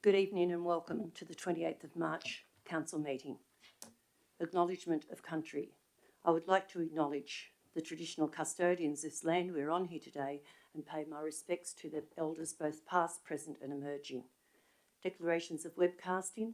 Good evening and welcome to the 28th of March Council meeting. Acknowledgement of country. I would like to acknowledge the traditional custodians of this land we're on here today and pay my respects to the elders both past, present and emerging. Declarations of webcasting.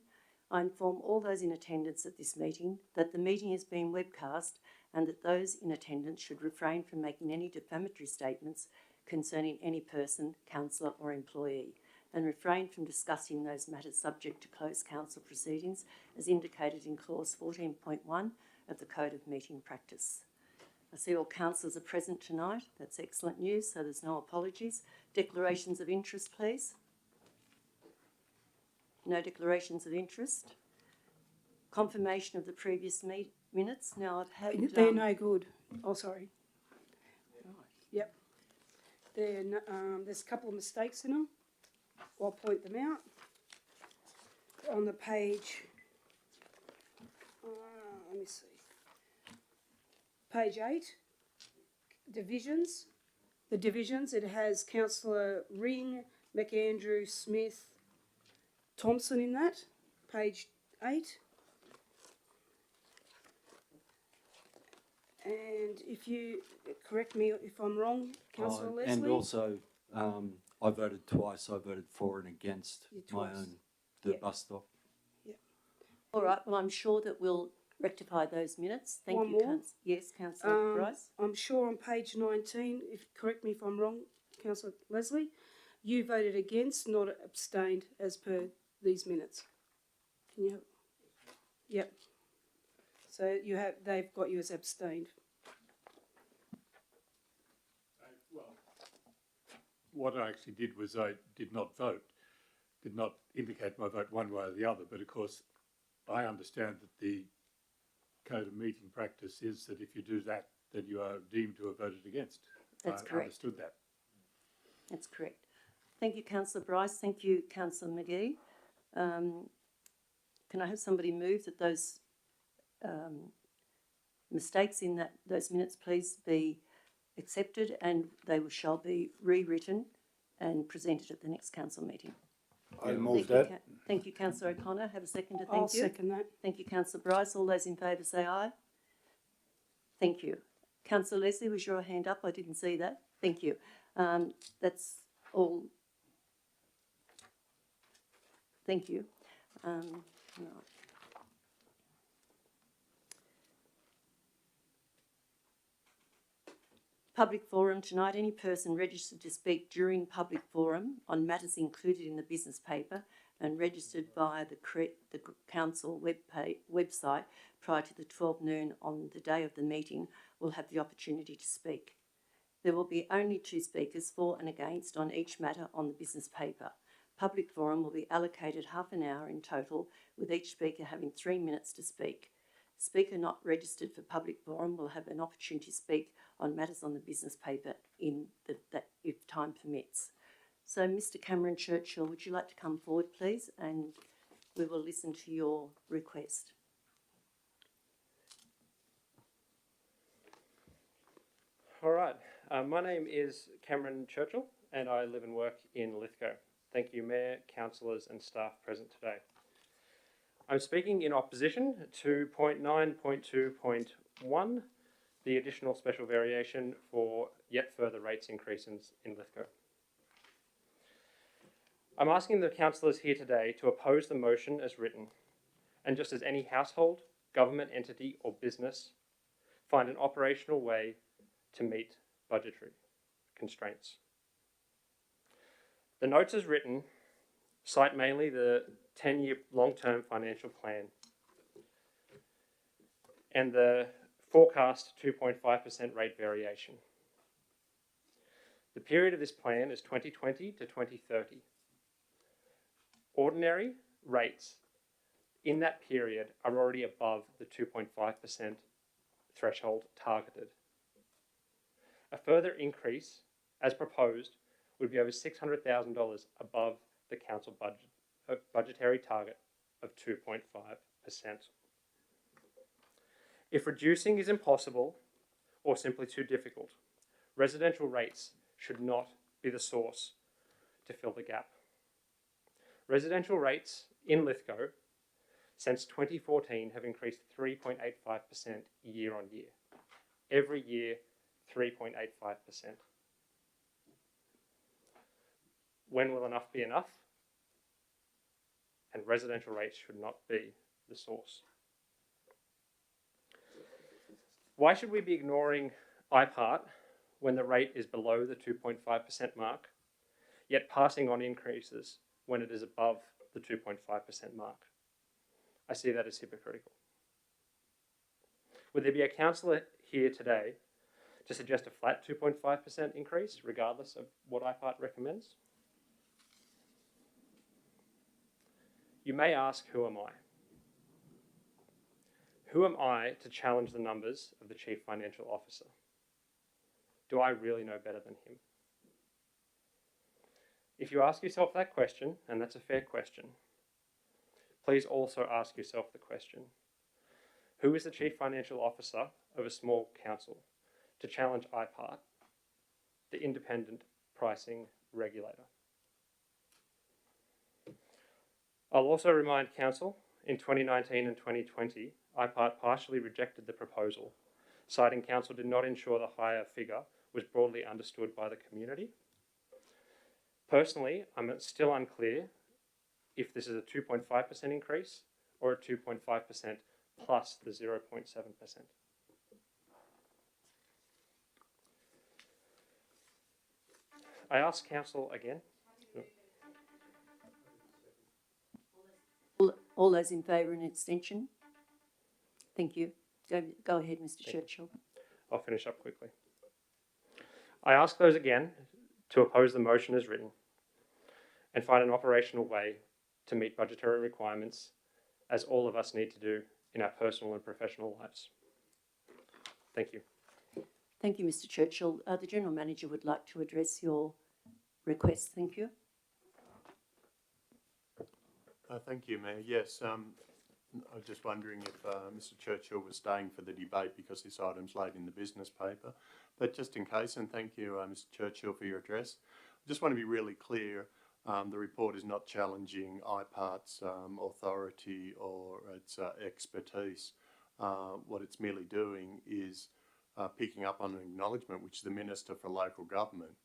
I inform all those in attendance at this meeting that the meeting is being webcast and that those in attendance should refrain from making any defamatory statements concerning any person, councillor or employee, and refrain from discussing those matters subject to closed council proceedings as indicated in clause 14.1 of the Code of Meeting Practice. I see all councillors are present tonight. That's excellent news, so there's no apologies. Declarations of interest, please. No declarations of interest. Confirmation of the previous minutes. Now I've had... They're no good. Oh, sorry. Right. Yep. There's a couple of mistakes in them. I'll point them out. On the page, let me see. Page 8, divisions. The divisions, it has Councillor Ring, McAndrew, Smith, Thompson in that. Page 8. And if you correct me if I'm wrong, Councillor Leslie. And also, I voted twice. I voted for and against my own bus stop. Yep. All right, well, I'm sure that we'll rectify those minutes. Thank One you, more. Yes, Councillor Bryce. I'm sure on page 19, correct me if I'm wrong, Councillor Leslie, you voted against, not abstained as per these minutes. Can you have? Yep. So they've got you as abstained. Well, what I actually did was I did not vote, did not indicate my vote one way or the other, but of course I understand that the Code of Meeting Practice is that if you do that, then you are deemed to have voted against. That's I correct. understood that. That's correct. Thank you, Councillor Bryce. Thank you, Councillor McGee. Can I have somebody move that those mistakes in those minutes please be accepted and they shall be rewritten and presented at the next council meeting? I move that. Thank you, Councillor O'Connor. Have a seconder. I'll second that. Thank you, Councillor Bryce. All those in favour say aye. Thank you. Councillor Leslie, was your hand up? I didn't see that. Thank you. That's all. Thank you. Right. Public forum tonight. Any person registered to speak during public forum on matters included in the business paper and registered via the council website prior to the 12 noon on the day of the meeting will have the opportunity to speak. There will be only 2 speakers, for and against, on each matter on the business paper. Public forum will be allocated half an hour in total, with each speaker having 3 minutes to speak. Speaker not registered for public forum will have an opportunity to speak on matters on the business paper if time permits. So, Mr. Cameron Churchill, would you like to come forward, please, and we will listen to your request. All right. My name is Cameron Churchill, and I live and work in Lithgow. Thank you, Mayor, councillors, and staff present today. I'm speaking in opposition to 0.9.2.1, the additional special variation for yet further rates increases in Lithgow. I'm asking the councillors here today to oppose the motion as written, and just as any household, government entity or business, find an operational way to meet budgetary constraints. The notes as written cite mainly the 10-year long-term financial plan and the forecast 2.5% rate variation. The period of this plan is 2020 to 2030. Ordinary rates in that period are already above the 2.5% threshold targeted. A further increase, as proposed, would be over $600,000 above the council budgetary target of 2.5%. If reducing is impossible or simply too difficult, residential rates should not be the source to fill the gap. Residential rates in Lithgow since 2014 have increased 3.85% year on year. Every year, 3.85%. When will enough be enough? And residential rates should not be the source. Why should we be ignoring IPART when the rate is below the 2.5% mark, yet passing on increases when it is above the 2.5% mark? I see that as hypocritical. Would there be a councillor here today to suggest a flat 2.5% increase, regardless of what IPART recommends? You may ask, who am I? Who am I to challenge the numbers of the Chief Financial Officer? Do I really know better than him? If you ask yourself that question, and that's a fair question, please also ask yourself the question, who is the Chief Financial Officer of a small council to challenge IPART, the independent pricing regulator? I'll also remind Council, in 2019 and 2020, IPART partially rejected the proposal, citing Council did not ensure the higher figure was broadly understood by the community. Personally, I'm still unclear if this is a 2.5% increase or a 2.5% plus the 0.7%. I ask Council again. All those in favour of an extension? Thank you. Go ahead, Mr. Churchill. I'll finish up quickly. I ask those again to oppose the motion as written and find an operational way to meet budgetary requirements, as all of us need to do in our personal and professional lives. Thank you. Thank you, Mr. Churchill. The General Manager would like to address your request. Thank you. Thank you, Mayor. Yes, I was just wondering if Mr. Churchill was staying for the debate because this item's late in the business paper. But just in case, and thank you, Mr. Churchill, for your address. I just want to be really clear. The report is not challenging IPART's authority or its expertise. What it's merely doing is picking up on an acknowledgement which the Minister for Local Government,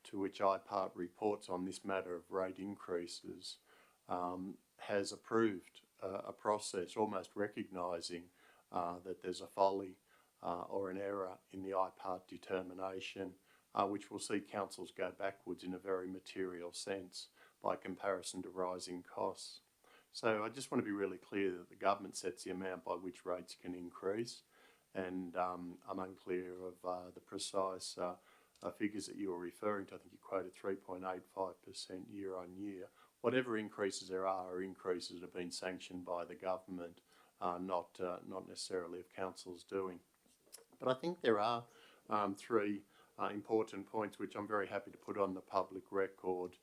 to which IPART reports on this matter of rate increases, has approved a process almost recognising that there's a folly or an error in the IPART determination, which will see councils go backwards in a very material sense by comparison to rising costs. So I just want to be really clear that the government sets the amount by which rates can increase, and I'm unclear of the precise figures that you were referring to. I think you quoted 3.85% year on year. Whatever increases there are increases that have been sanctioned by the government, not necessarily of councils doing. But I think there are three important points which I'm very happy to put on the public record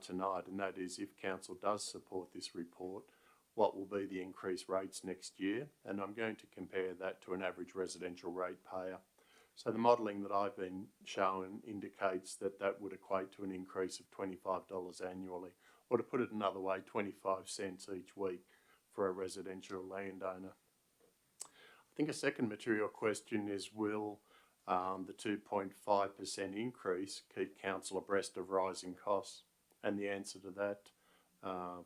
tonight, and that is, if council does support this report, what will be the increased rates next year? And I'm going to compare that to an average residential rate payer. So the modelling that I've been shown indicates that that would equate to an increase of $25 annually, or to put it another way, 25 cents each week for a residential landowner. I think a second material question is, will the 2.5% increase keep council abreast of rising costs? And the answer to that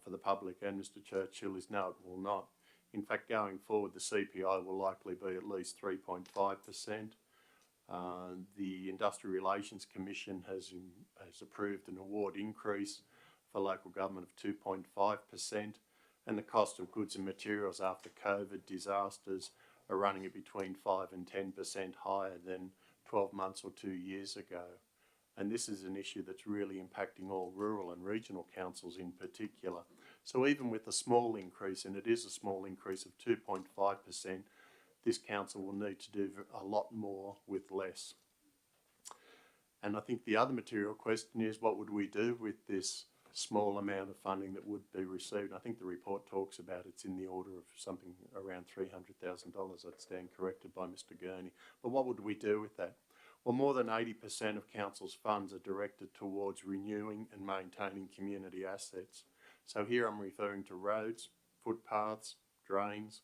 for the public and Mr. Churchill is no, it will not. In fact, going forward, the CPI will likely be at least 3.5%. The Industrial Relations Commission has approved an award increase for local government of 2.5%, and the cost of goods and materials after COVID disasters are running at between 5 and 10% higher than 12 months or 2 years ago. And this is an issue that's really impacting all rural and regional councils in particular. So even with a small increase, and it is a small increase of 2.5%, this council will need to do a lot more with less. And I think the other material question is, what would we do with this small amount of funding that would be received? I think the report talks about it's in the order of something around $300,000. I'd stand corrected by Mr. Gurney. But what would we do with that? Well, more than 80% of council's funds are directed towards renewing and maintaining community assets. So here I'm referring to roads, footpaths, drains,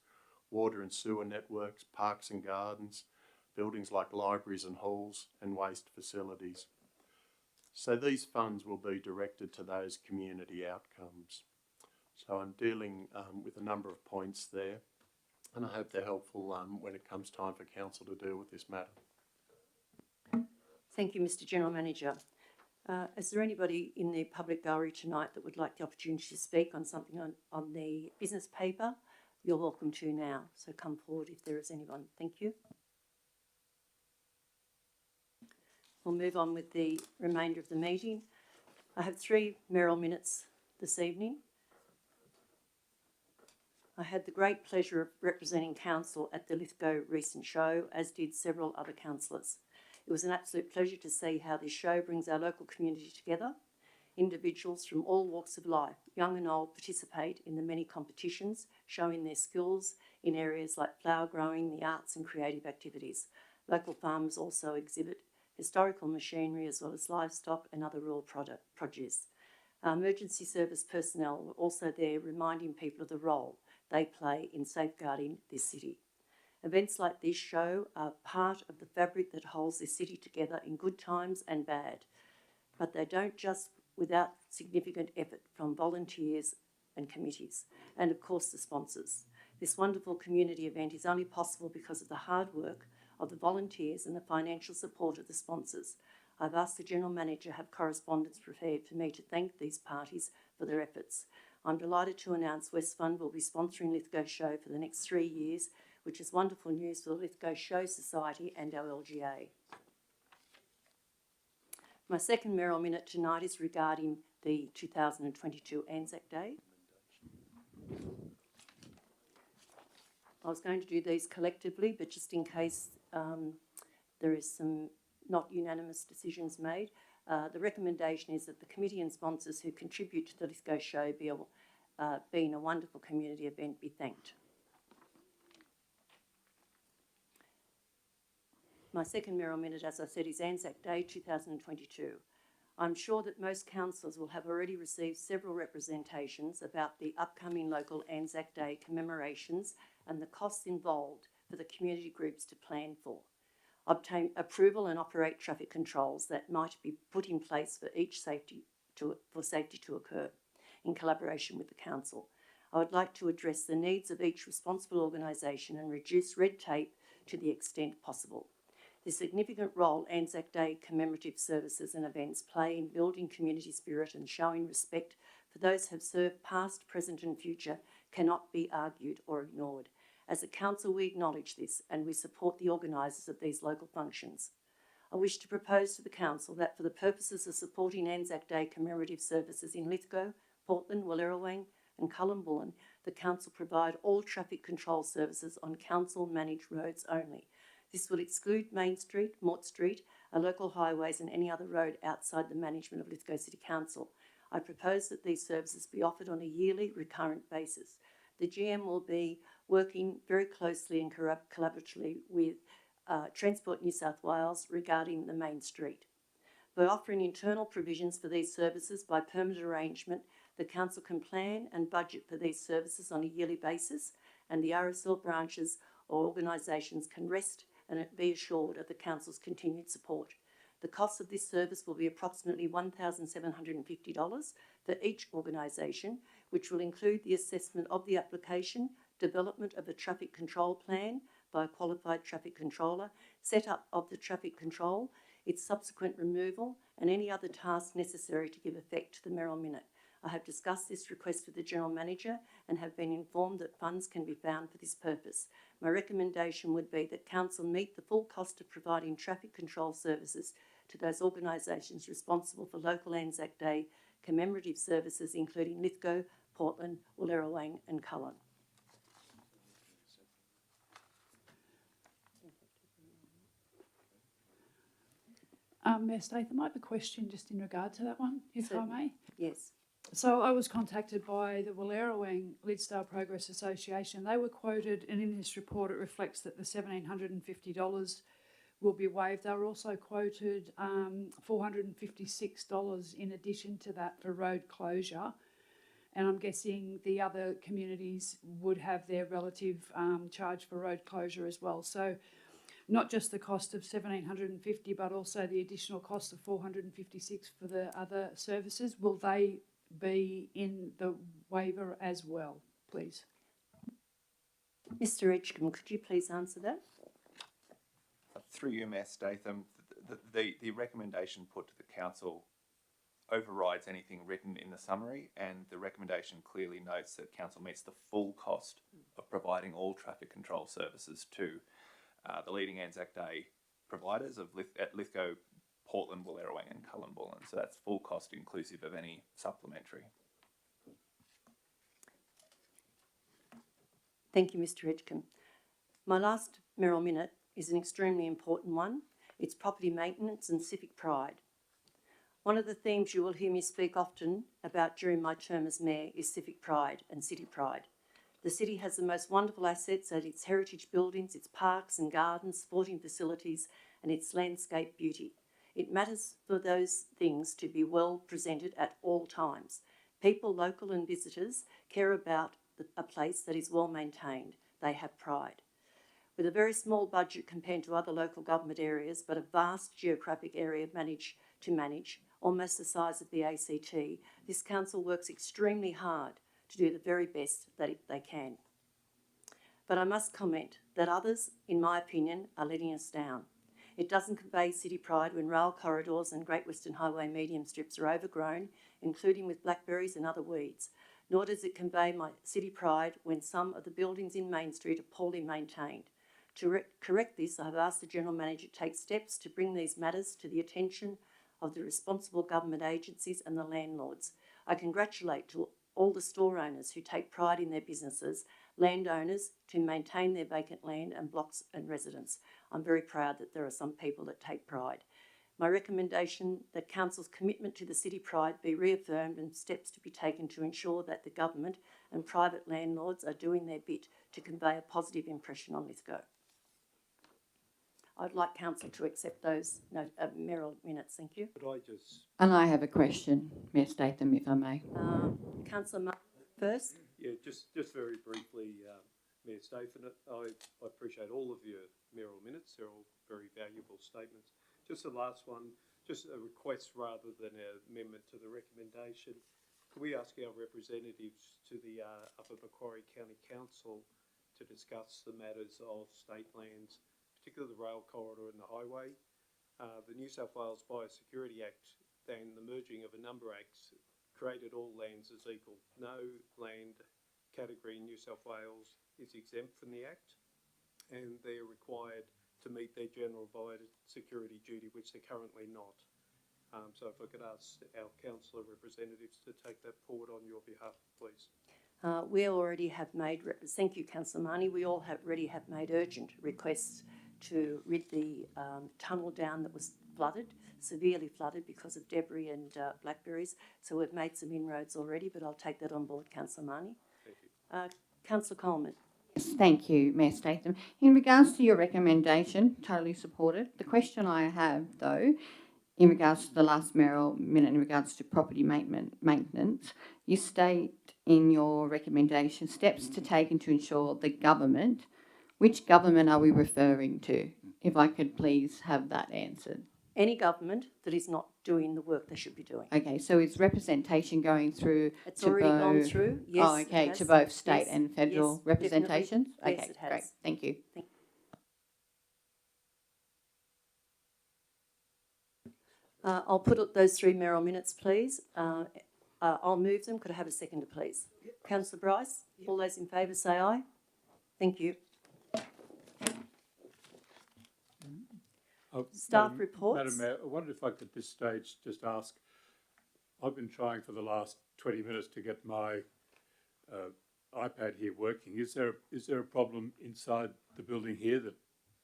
water and sewer networks, parks and gardens, buildings like libraries and halls, and waste facilities. So these funds will be directed to those community outcomes. So I'm dealing with a number of points there, and I hope they're helpful when it comes time for council to deal with this matter. Thank you, Mr. General Manager. Is there anybody in the public gallery tonight that would like the opportunity to speak on something on the business paper? You're welcome to now, so come forward if there is anyone. Thank you. We'll move on with the remainder of the meeting. I have 3 mayoral minutes this evening. I had the great pleasure of representing council at the Lithgow recent show, as did several other councillors. It was an absolute pleasure to see how this show brings our local community together. Individuals from all walks of life, young and old, participate in the many competitions, showing their skills in areas like flower growing, the arts and creative activities. Local farmers also exhibit historical machinery as well as livestock and other rural produce. Our emergency service personnel were also there, reminding people of the role they play in safeguarding this city. Events like this show are part of the fabric that holds this city together in good times and bad, but they don't just without significant effort from volunteers and committees, and of course the sponsors. This wonderful community event is only possible because of the hard work of the volunteers and the financial support of the sponsors. I've asked the General Manager to have correspondence prepared for me to thank these parties for their efforts. I'm delighted to announce West Fund will be sponsoring Lithgow Show for the next 3 years, which is wonderful news for the Lithgow Show Society and our LGA. My second mayoral minute tonight is regarding the 2022 Anzac Day. I was going to do these collectively, but just in case there is some not unanimous decisions made, the recommendation is that the committee and sponsors who contribute to the Lithgow Show being a wonderful community event be thanked. My second mayoral minute, as I said, is Anzac Day 2022. I'm sure that most councillors will have already received several representations about the upcoming local Anzac Day commemorations and the costs involved for the community groups to plan for. Obtain approval and operate traffic controls that might be put in place for each safety to occur in collaboration with the council. I would like to address the needs of each responsible organisation and reduce red tape to the extent possible. The significant role Anzac Day commemorative services and events play in building community spirit and showing respect for those who have served past, present and future cannot be argued or ignored. As a council, we acknowledge this and we support the organisers of these local functions. I wish to propose to the council that for the purposes of supporting Anzac Day commemorative services in Lithgow, Portland, Wallerawang and Cullumbullen, the council provide all traffic control services on council-managed roads only. This will exclude Main Street, Mort Street, our local highways and any other road outside the management of Lithgow City Council. I propose that these services be offered on a yearly recurrent basis. The GM will be working very closely and collaboratively with Transport New South Wales regarding the Main Street. By offering internal provisions for these services by permanent arrangement, the council can plan and budget for these services on a yearly basis, and the RSL branches or organisations can rest and be assured of the council's continued support. The cost of this service will be approximately $1,750 for each organisation, which will include the assessment of the application, development of a traffic control plan by a qualified traffic controller, set up of the traffic control, its subsequent removal and any other tasks necessary to give effect to the mayoral minute. I have discussed this request with the General Manager and have been informed that funds can be found for this purpose. My recommendation would be that Council meet the full cost of providing traffic control services to those organisations responsible for local Anzac Day commemorative services, including Lithgow, Portland, Wallerawang and Cullen. Mayor Statham, I have a question just in regard to that one, if Certainly. I may. Yes. So I was contacted by the Wallerawang Lithgow Progress Association. They were quoted, and in this report it reflects that the $1,750 will be waived. They were also quoted $456 in addition to that for road closure. and I'm guessing the other communities would have their relative charge for road closure as well. So not just the cost of $1,750, but also the additional cost of $456 for the other services. Will they be in the waiver as well, please? Mr Edgecombe, could you please answer that? Through you, Mayor Statham, the recommendation put to the council overrides anything written in the summary, and the recommendation clearly notes that council meets the full cost of providing all traffic control services to the leading Anzac Day providers at Lithgow, Portland, Wallerawang and Cullenbullen. So that's full cost inclusive of any supplementary. Thank you, Mr Edgecombe. My last Merrill Minute is an extremely important one. It's property maintenance and civic pride. One of the themes you will hear me speak often about during my term as Mayor is civic pride and city pride. The city has the most wonderful assets at its heritage buildings, its parks and gardens, sporting facilities and its landscape beauty. It matters for those things to be well presented at all times. People, local and visitors, care about a place that is well maintained. They have pride. With a very small budget compared to other local government areas, but a vast geographic area to manage, almost the size of the ACT, this council works extremely hard to do the very best that they can. But I must comment that others, in my opinion, are letting us down. It doesn't convey city pride when rail corridors and Great Western Highway medium strips are overgrown, including with blackberries and other weeds. Nor does it convey my city pride when some of the buildings in Main Street are poorly maintained. To correct this, I have asked the General Manager to take steps to bring these matters to the attention of the responsible government agencies and the landlords. I congratulate all the store owners who take pride in their businesses, landowners to maintain their vacant land and blocks and residents. I'm very proud that there are some people that take pride. My recommendation that Council's commitment to the city pride be reaffirmed and steps to be taken to ensure that the government and private landlords are doing their bit to convey a positive impression on Lithgow. I'd like Council to accept those Merrill Minutes. Thank you. Could I just... And I have a question, Mayor Statham, if I may. Councillor Martin first. Yeah, just very briefly, Mayor Statham, I appreciate all of your Merrill Minutes. They're all very valuable statements. Just the last one, just a request rather than an amendment to the recommendation. Could we ask our representatives to the Upper Macquarie County Council to discuss the matters of state lands, particularly the rail corridor and the highway? The New South Wales Biosecurity Act and the merging of a number of acts created all lands as equal. No land category in New South Wales is exempt from the Act, and they're required to meet their general biosecurity duty, which they're currently not. So if I could ask our councillor representatives to take that forward on your behalf, please. We already have made, thank you Councillor Marnie, we all already have made urgent requests to rid the tunnel down that was flooded, severely flooded because of debris and blackberries. So we've made some inroads already, but I'll take that on board, Councillor Marnie. Thank you. Councillor Coleman. Yes, thank you, Mayor Statham. In regards to your recommendation, totally supported. The question I have, though, in regards to the last Merrill Minute, in regards to property maintenance, you state in your recommendation steps to take to ensure the government. Which government are we referring to? If I could please have that answered. Any government that is not doing the work they should be doing. Okay, so is representation going through? It's already gone through, yes. Oh, okay, to both state and federal representations? Definitely. Okay, yes, it has. great, thank you. I'll put those three Merrill Minutes, please. I'll move them. Could I have a seconder, please? Yep. Councillor Bryce, all those in favour say aye. Thank you. Staff reports. Madam Mayor, I wonder if I could at this stage just ask, I've been trying for the last 20 minutes to get my iPad here working. Is there a problem inside the building here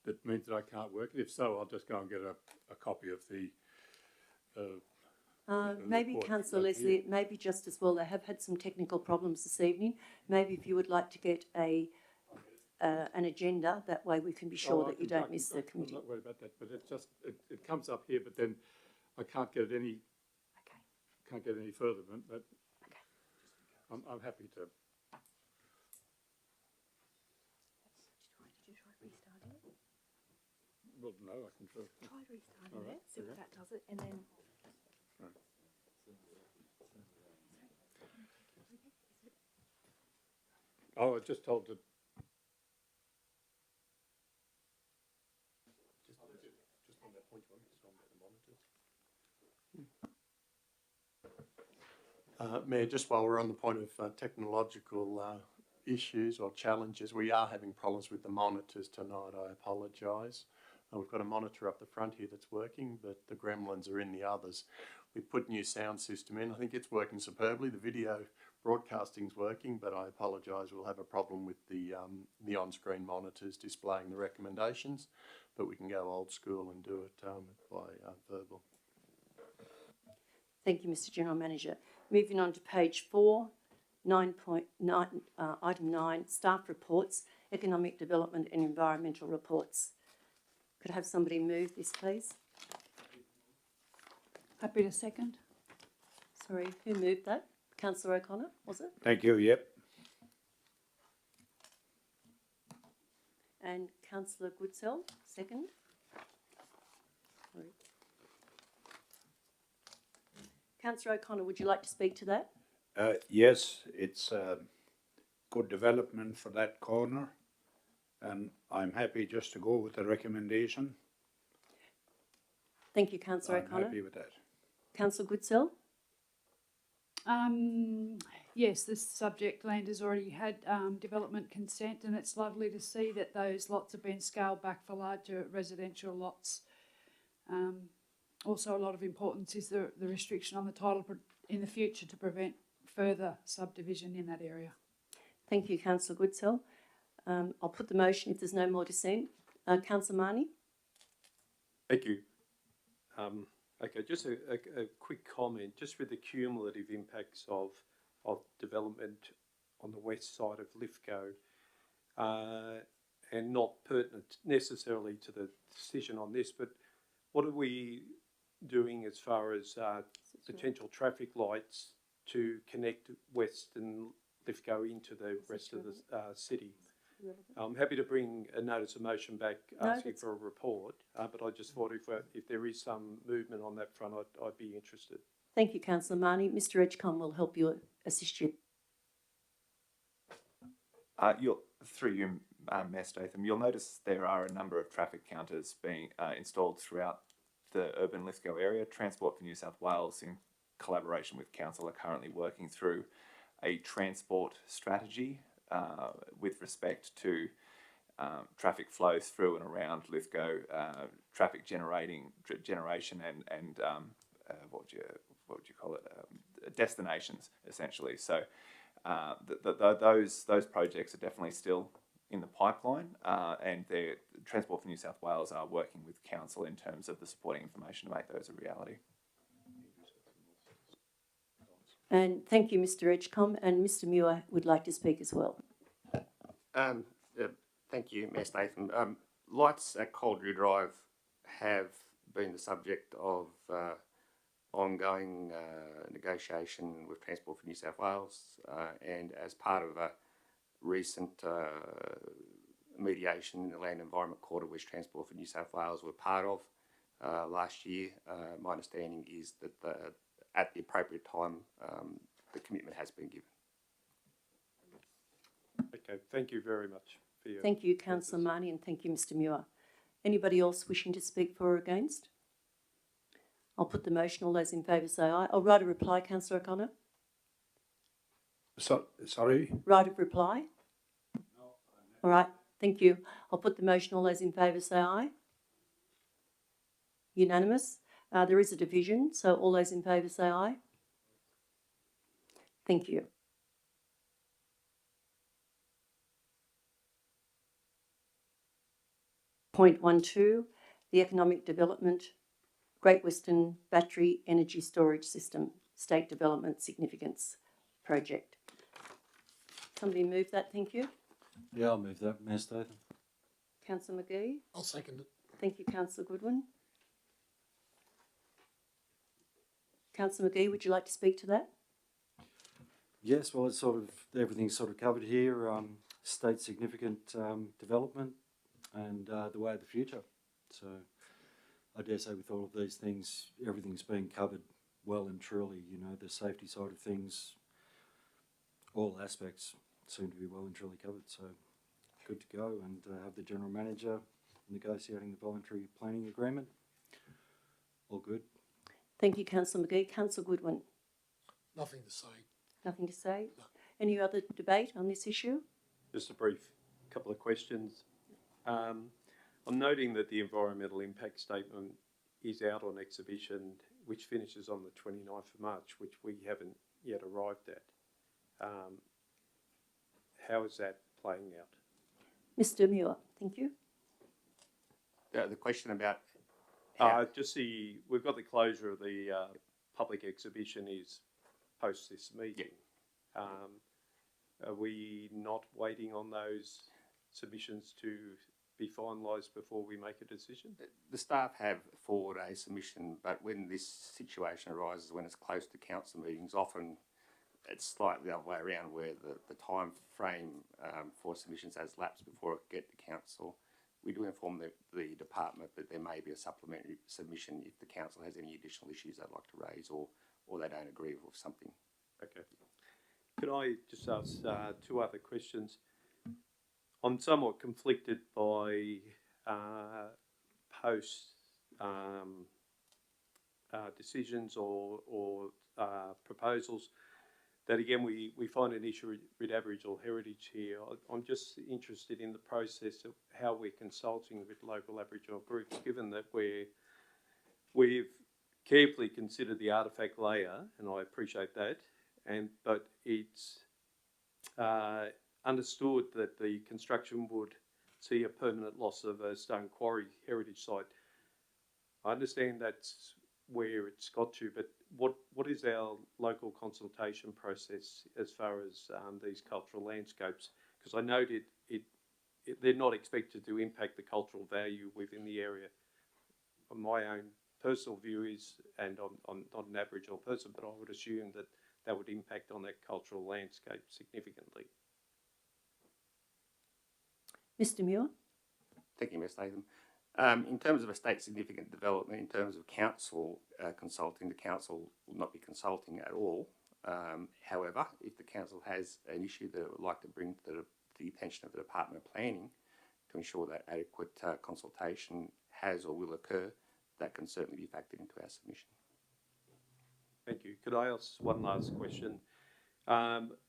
that means that I can't work it? If so, I'll just go and get a copy of the maybe report. Councillor Leslie, it may be just as well. They have had some technical problems this evening. Maybe if you would like to get an agenda, that way we can be sure that you don't miss the committee. I'm not worried about that, but it comes up here, but then I can't get it any further. But I'm happy to. Did you try restarting it? Well, no, I can try. Try restarting All right, it, see what okay. that does it, and then. Oh, I just told to. Just on that point, you want me to stop at the monitors? Mayor, just while we're on the point of technological issues or challenges, we are having problems with the monitors tonight. I apologise. We've got a monitor up the front here that's working, but the gremlins are in the others. We put new sound system in. I think it's working superbly. The video broadcasting's working, but I apologise. We'll have a problem with the on-screen monitors displaying the recommendations, but we can go old school and do it by verbal. Thank you, Mr. General Manager. Moving on to page 4, 9.9, item 9, staff reports, economic development and environmental reports. Could I have somebody move this, please? Happy to second. Sorry, who moved that? Councillor O'Connor, was it? Thank you, yep. And Councillor Goodsell, second. Sorry. Councillor O'Connor, would you like to speak to that? Yes, it's good development for that corner, and I'm happy just to go with the recommendation. Thank you, Councillor I'm O'Connor. happy with that. Councillor Goodsell? Yes, this subject land has already had development consent, and it's lovely to see that those lots have been scaled back for larger residential lots. Also, a lot of importance is the restriction on the title in the future to prevent further subdivision in that area. Thank you, Councillor Goodsell. I'll put the motion if there's no more dissent. Councillor Marnie? Thank you. Okay, just a quick comment, just with the cumulative impacts of development on the west side of Lithgow, and not pertinent necessarily to the decision on this, but what are we doing as far as potential traffic lights to connect Western Lithgow into the rest of the city? I'm happy to bring a notice of motion back asking for a report, but I just thought if there is some movement on that front, I'd be interested. Thank you, Councillor Marnie. Mr Edgecombe will help you, assist you. Through you, Mayor Statham, you'll notice there are a number of traffic counters being installed throughout the urban Lithgow area. Transport for New South Wales, in collaboration with Council, are currently working through a transport strategy with respect to traffic flows through and around Lithgow, traffic generation and what would you call it, destinations essentially. So those projects are definitely still in the pipeline, and the Transport for New South Wales are working with Council in terms of the supporting information to make those a reality. And thank you, Mr Edgecombe, and Mr Muir would like to speak as well. Thank you, Mayor Statham. Lights at Coldrew Drive have been the subject of ongoing negotiation with Transport for New South Wales, and as part of a recent mediation in the Land Environment Court, of which Transport for New South Wales were part of last year, my understanding is that at the appropriate time, the commitment has been given. Okay, thank you very much for your... Thank you, Councillor Marnie, and thank you, Mr Muir. Anybody else wishing to speak for or against? I'll put the motion. All those in favour say aye. I'll write a reply, Councillor O'Connor. Sorry? Right of reply? All right, thank you. I'll put the motion. All those in favour say aye. Unanimous. There is a division, so all those in favour say aye. Thank you. Point 1.2, the Economic Development Great Western Battery Energy Storage System State Development Significance Project. Somebody move that, thank you. Yeah, I'll move that, Mayor Statham. Councillor McGee? I'll second it. Thank you, Councillor Goodwin. Councillor McGee, would you like to speak to that? Yes, well, it's sort of, everything's sort of covered here, state significant development and the way of the future. So I dare say with all of these things, everything's been covered well and truly, you know, the safety side of things, all aspects seem to be well and truly covered. So good to go, and have the General Manager negotiating the voluntary planning agreement. All good. Thank you, Councillor McGee. Councillor Goodwin, Nothing to say. nothing to say? No. Any other debate on this issue? Just a brief couple of questions. I'm noting that the environmental impact statement is out on exhibition, which finishes on the 29th of March, which we haven't yet arrived at. How is that playing out? Mr Muir, thank you. The question about we've got the closure of the public exhibition is post this meeting. Are we not waiting on those submissions to be finalised before we make a decision? the staff have forwarded a submission, but when this situation arises, when it's close to council meetings, often it's slightly the other way around, where the time frame for submissions has lapsed before it get to council. We do inform the department that there may be a supplementary submission if the council has any additional issues they'd like to raise, or they don't agree with something. Okay. Could I just ask two other questions? I'm somewhat conflicted by post decisions or proposals that, again, we find an issue with Aboriginal heritage here. I'm just interested in the process of how we're consulting with local Aboriginal groups, given that we've carefully considered the artefact layer, and I appreciate that, but it's understood that the construction would see a permanent loss of a stone quarry heritage site. I understand that's where it's got to, but what is our local consultation process as far as these cultural landscapes? Because I noted they're not expected to impact the cultural value within the area. My own personal view is, and I'm not an Aboriginal person, but I would assume that would impact on that cultural landscape significantly. Mr Muir? Thank you, Ms. Statham. In terms of a state significant development, in terms of council consulting, the council will not be consulting at all. However, if the council has an issue that it would like to bring to the attention of the Department of Planning to ensure that adequate consultation has or will occur, that can certainly be factored into our submission. Thank you. Could I ask one last question?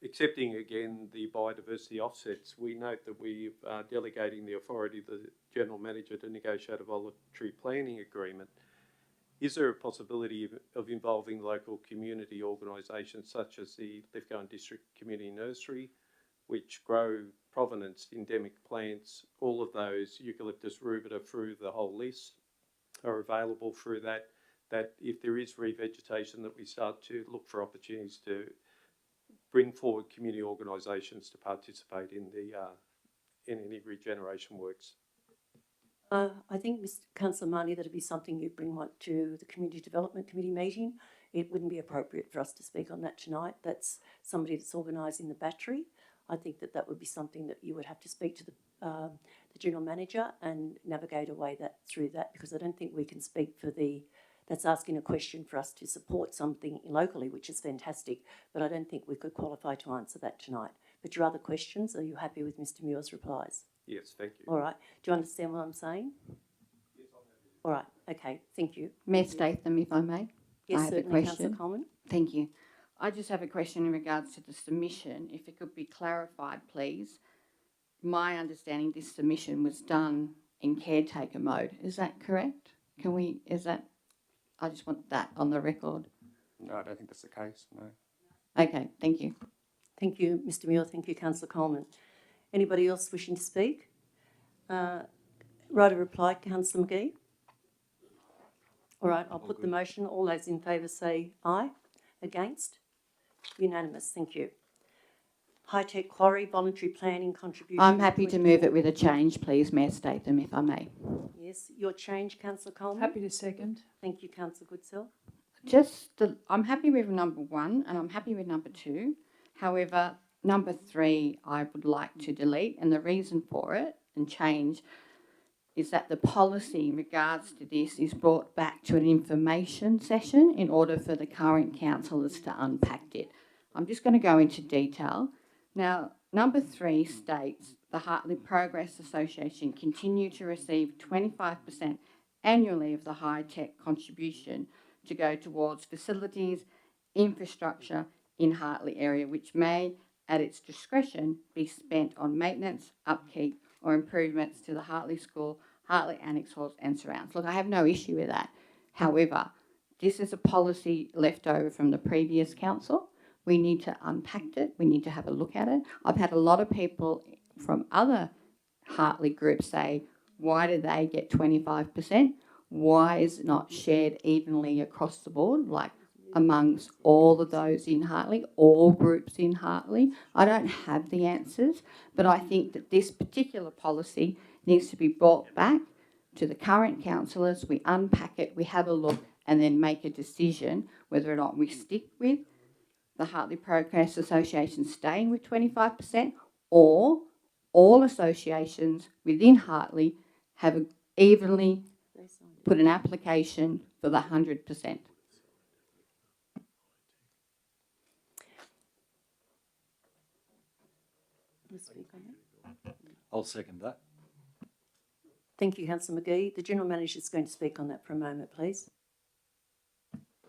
Accepting again the biodiversity offsets, we note that we are delegating the authority to the General Manager to negotiate a voluntary planning agreement. Is there a possibility of involving local community organisations such as the Lithgow District Community Nursery, which grow provenance endemic plants? All of those, Eucalyptus rubida through the whole list, are available through that if there is revegetation, that we start to look for opportunities to bring forward community organisations to participate in any regeneration works. I think, Mr Councillor Marnie, that'd be something you'd bring to the Community Development Committee meeting. It wouldn't be appropriate for us to speak on that tonight. That's somebody that's organising the battery. I think that would be something that you would have to speak to the General Manager and navigate a way through that, because I don't think we can speak for that's asking a question for us to support something locally, which is fantastic, but I don't think we could qualify to answer that tonight. But your other questions, are you happy with Mr Muir's replies? Yes, thank you. All right. Do you understand what I'm saying? Yes, I'm happy. All right. Okay. Thank you. Mayor Statham, if I may. Yes, I have a certainly, question. Councillor Coleman. Thank you. I just have a question in regards to the submission. If it could be clarified, please. My understanding, this submission was done in caretaker mode. Is that correct? I just want that on the record. No, I don't think that's the case, no. Okay, thank you. Thank you, Mr Muir. Thank you, Councillor Coleman. Anybody else wishing to speak? Right a reply, Councillor McGee. All right, I'll put the motion. All those in favour say aye. Against? Unanimous. Thank you. High-tech quarry, voluntary planning contribution. I'm happy to move it with a change, please, Mayor Statham, if I may. Yes, your change, Councillor Coleman. Happy to second. Thank you, Councillor Goodsell. I'm happy with number 1 and I'm happy with number 2. However, number 3, I would like to delete, and the reason for it and change is that the policy in regards to this is brought back to an information session in order for the current councillors to unpack it. I'm just going to go into detail. Now, number 3 states the Hartley Progress Association continue to receive 25% annually of the high-tech contribution to go towards facilities, infrastructure in Hartley area, which may, at its discretion, be spent on maintenance, upkeep or improvements to the Hartley School, Hartley Annex Halls and surrounds. Look, I have no issue with that. However, this is a policy left over from the previous council. We need to unpack it. We need to have a look at it. I've had a lot of people from other Hartley groups say, why do they get 25%? Why is it not shared evenly across the board, like amongst all of those in Hartley, all groups in Hartley? I don't have the answers, but I think that this particular policy needs to be brought back to the current councillors. We unpack it, we have a look, and then make a decision whether or not we stick with the Hartley Progress Association staying with 25%, or all associations within Hartley have evenly put an application for the 100%. I'll second that. Thank you, Councillor McGee. The General Manager is going to speak on that for a moment, please.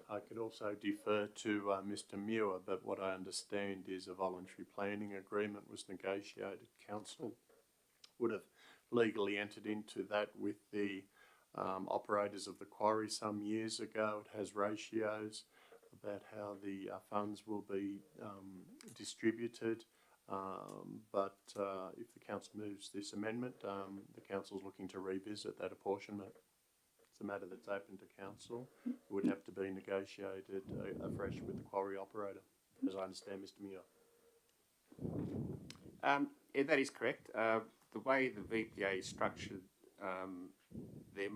I could also defer to Mr Muir, but what I understand is a voluntary planning agreement was negotiated. Council would have legally entered into that with the operators of the quarry some years ago. It has ratios about how the funds will be distributed. But if the council moves this amendment, the council is looking to revisit that apportionment. It's a matter that's open to council. It would have to be negotiated afresh with the quarry operator, as I understand, Mr Muir. Yeah, that is correct. The way the VPA is structured, there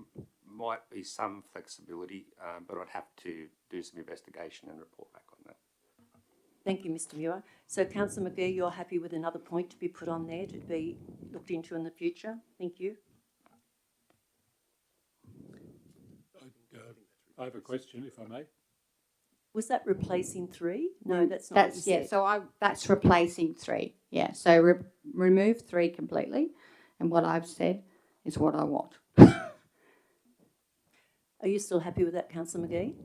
might be some flexibility, but I'd have to do some investigation and report back on that. Thank you, Mr Muir. So, Councillor McGee, you're happy with another point to be put on there to be looked into in the future? Thank you. I have a question, if I may. Was that replacing 3? No, that's not what you said. So that's replacing 3. Yeah, so remove 3 completely, and what I've said is what I want. Are you still happy with that, Councillor McGee?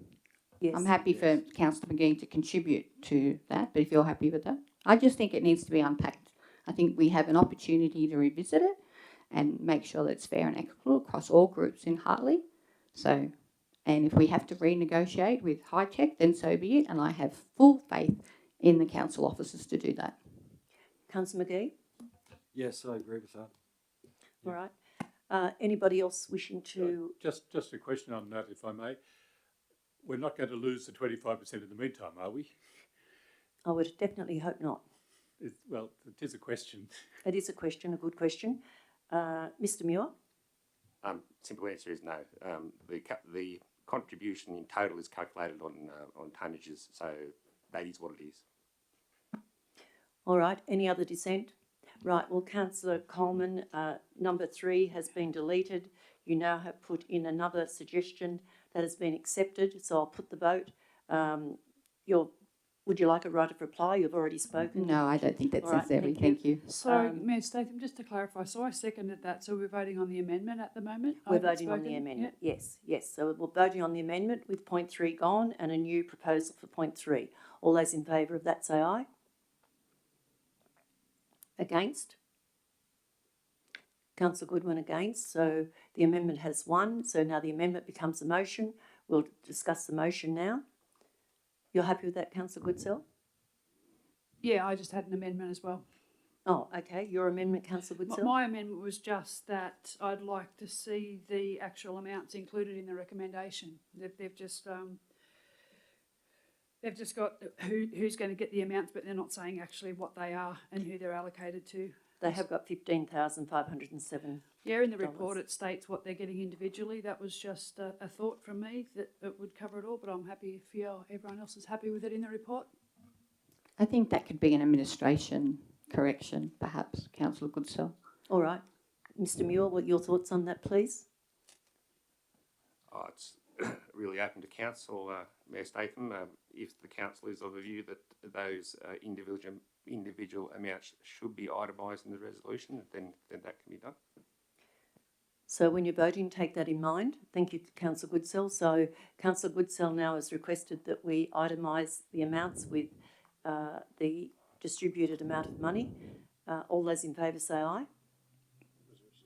Yes. I'm happy for Councillor McGee to contribute to that, but if you're happy with that, I just think it needs to be unpacked. I think we have an opportunity to revisit it and make sure that it's fair and equitable across all groups in Hartley. So, and if we have to renegotiate with high tech, then so be it. And I have full faith in the council officers to do that. Councillor McGee? Yes, I agree with that. All right. Anybody else wishing to... Just a question on that, if I may. We're not going to lose the 25% in the meantime, are we? I would definitely hope not. Well, it is a question. It is a question, a good question. Mr Muir? Simple answer is no. The contribution in total is calculated on tonnages, so that is what it is. All right. Any other dissent? Right. Well, Councillor Coleman, number 3 has been deleted. You now have put in another suggestion that has been accepted, so I'll put the vote. Would you like a right of reply? You've already spoken. No, I don't think that's necessary. Thank you. So, Mayor Statham, just to clarify, so I seconded that, so we're voting on the amendment at the moment? We're voting on the amendment, yes. So we're voting on the amendment with point 3 gone and a new proposal for point 3. All those in favour of that say aye. Against? Councillor Goodwin against, so the amendment has won. So now the amendment becomes a motion. We'll discuss the motion now. You're happy with that, Councillor Goodsell? Yeah, I just had an amendment as well. Oh, okay. Your amendment, Councillor Goodsell? My amendment was just that I'd like to see the actual amounts included in the recommendation. They've just got who's going to get the amounts, but they're not saying actually what they are and who they're allocated to. They have got $15,507. Yeah, in the report it states what they're getting individually. That was just a thought from me that it would cover it all, but I'm happy if everyone else is happy with it in the report. I think that could be an administration correction, perhaps, Councillor Goodsell. All right. Mr Muir, what your thoughts on that, please? Oh, it's really open to council, Mayor Statham. If the council is of the view that those individual amounts should be itemised in the resolution, then that can be done. So when you're voting, take that in mind. Thank you, Councillor Goodsell. So Councillor Goodsell now has requested that we itemise the amounts with the distributed amount of money. All those in favour say aye.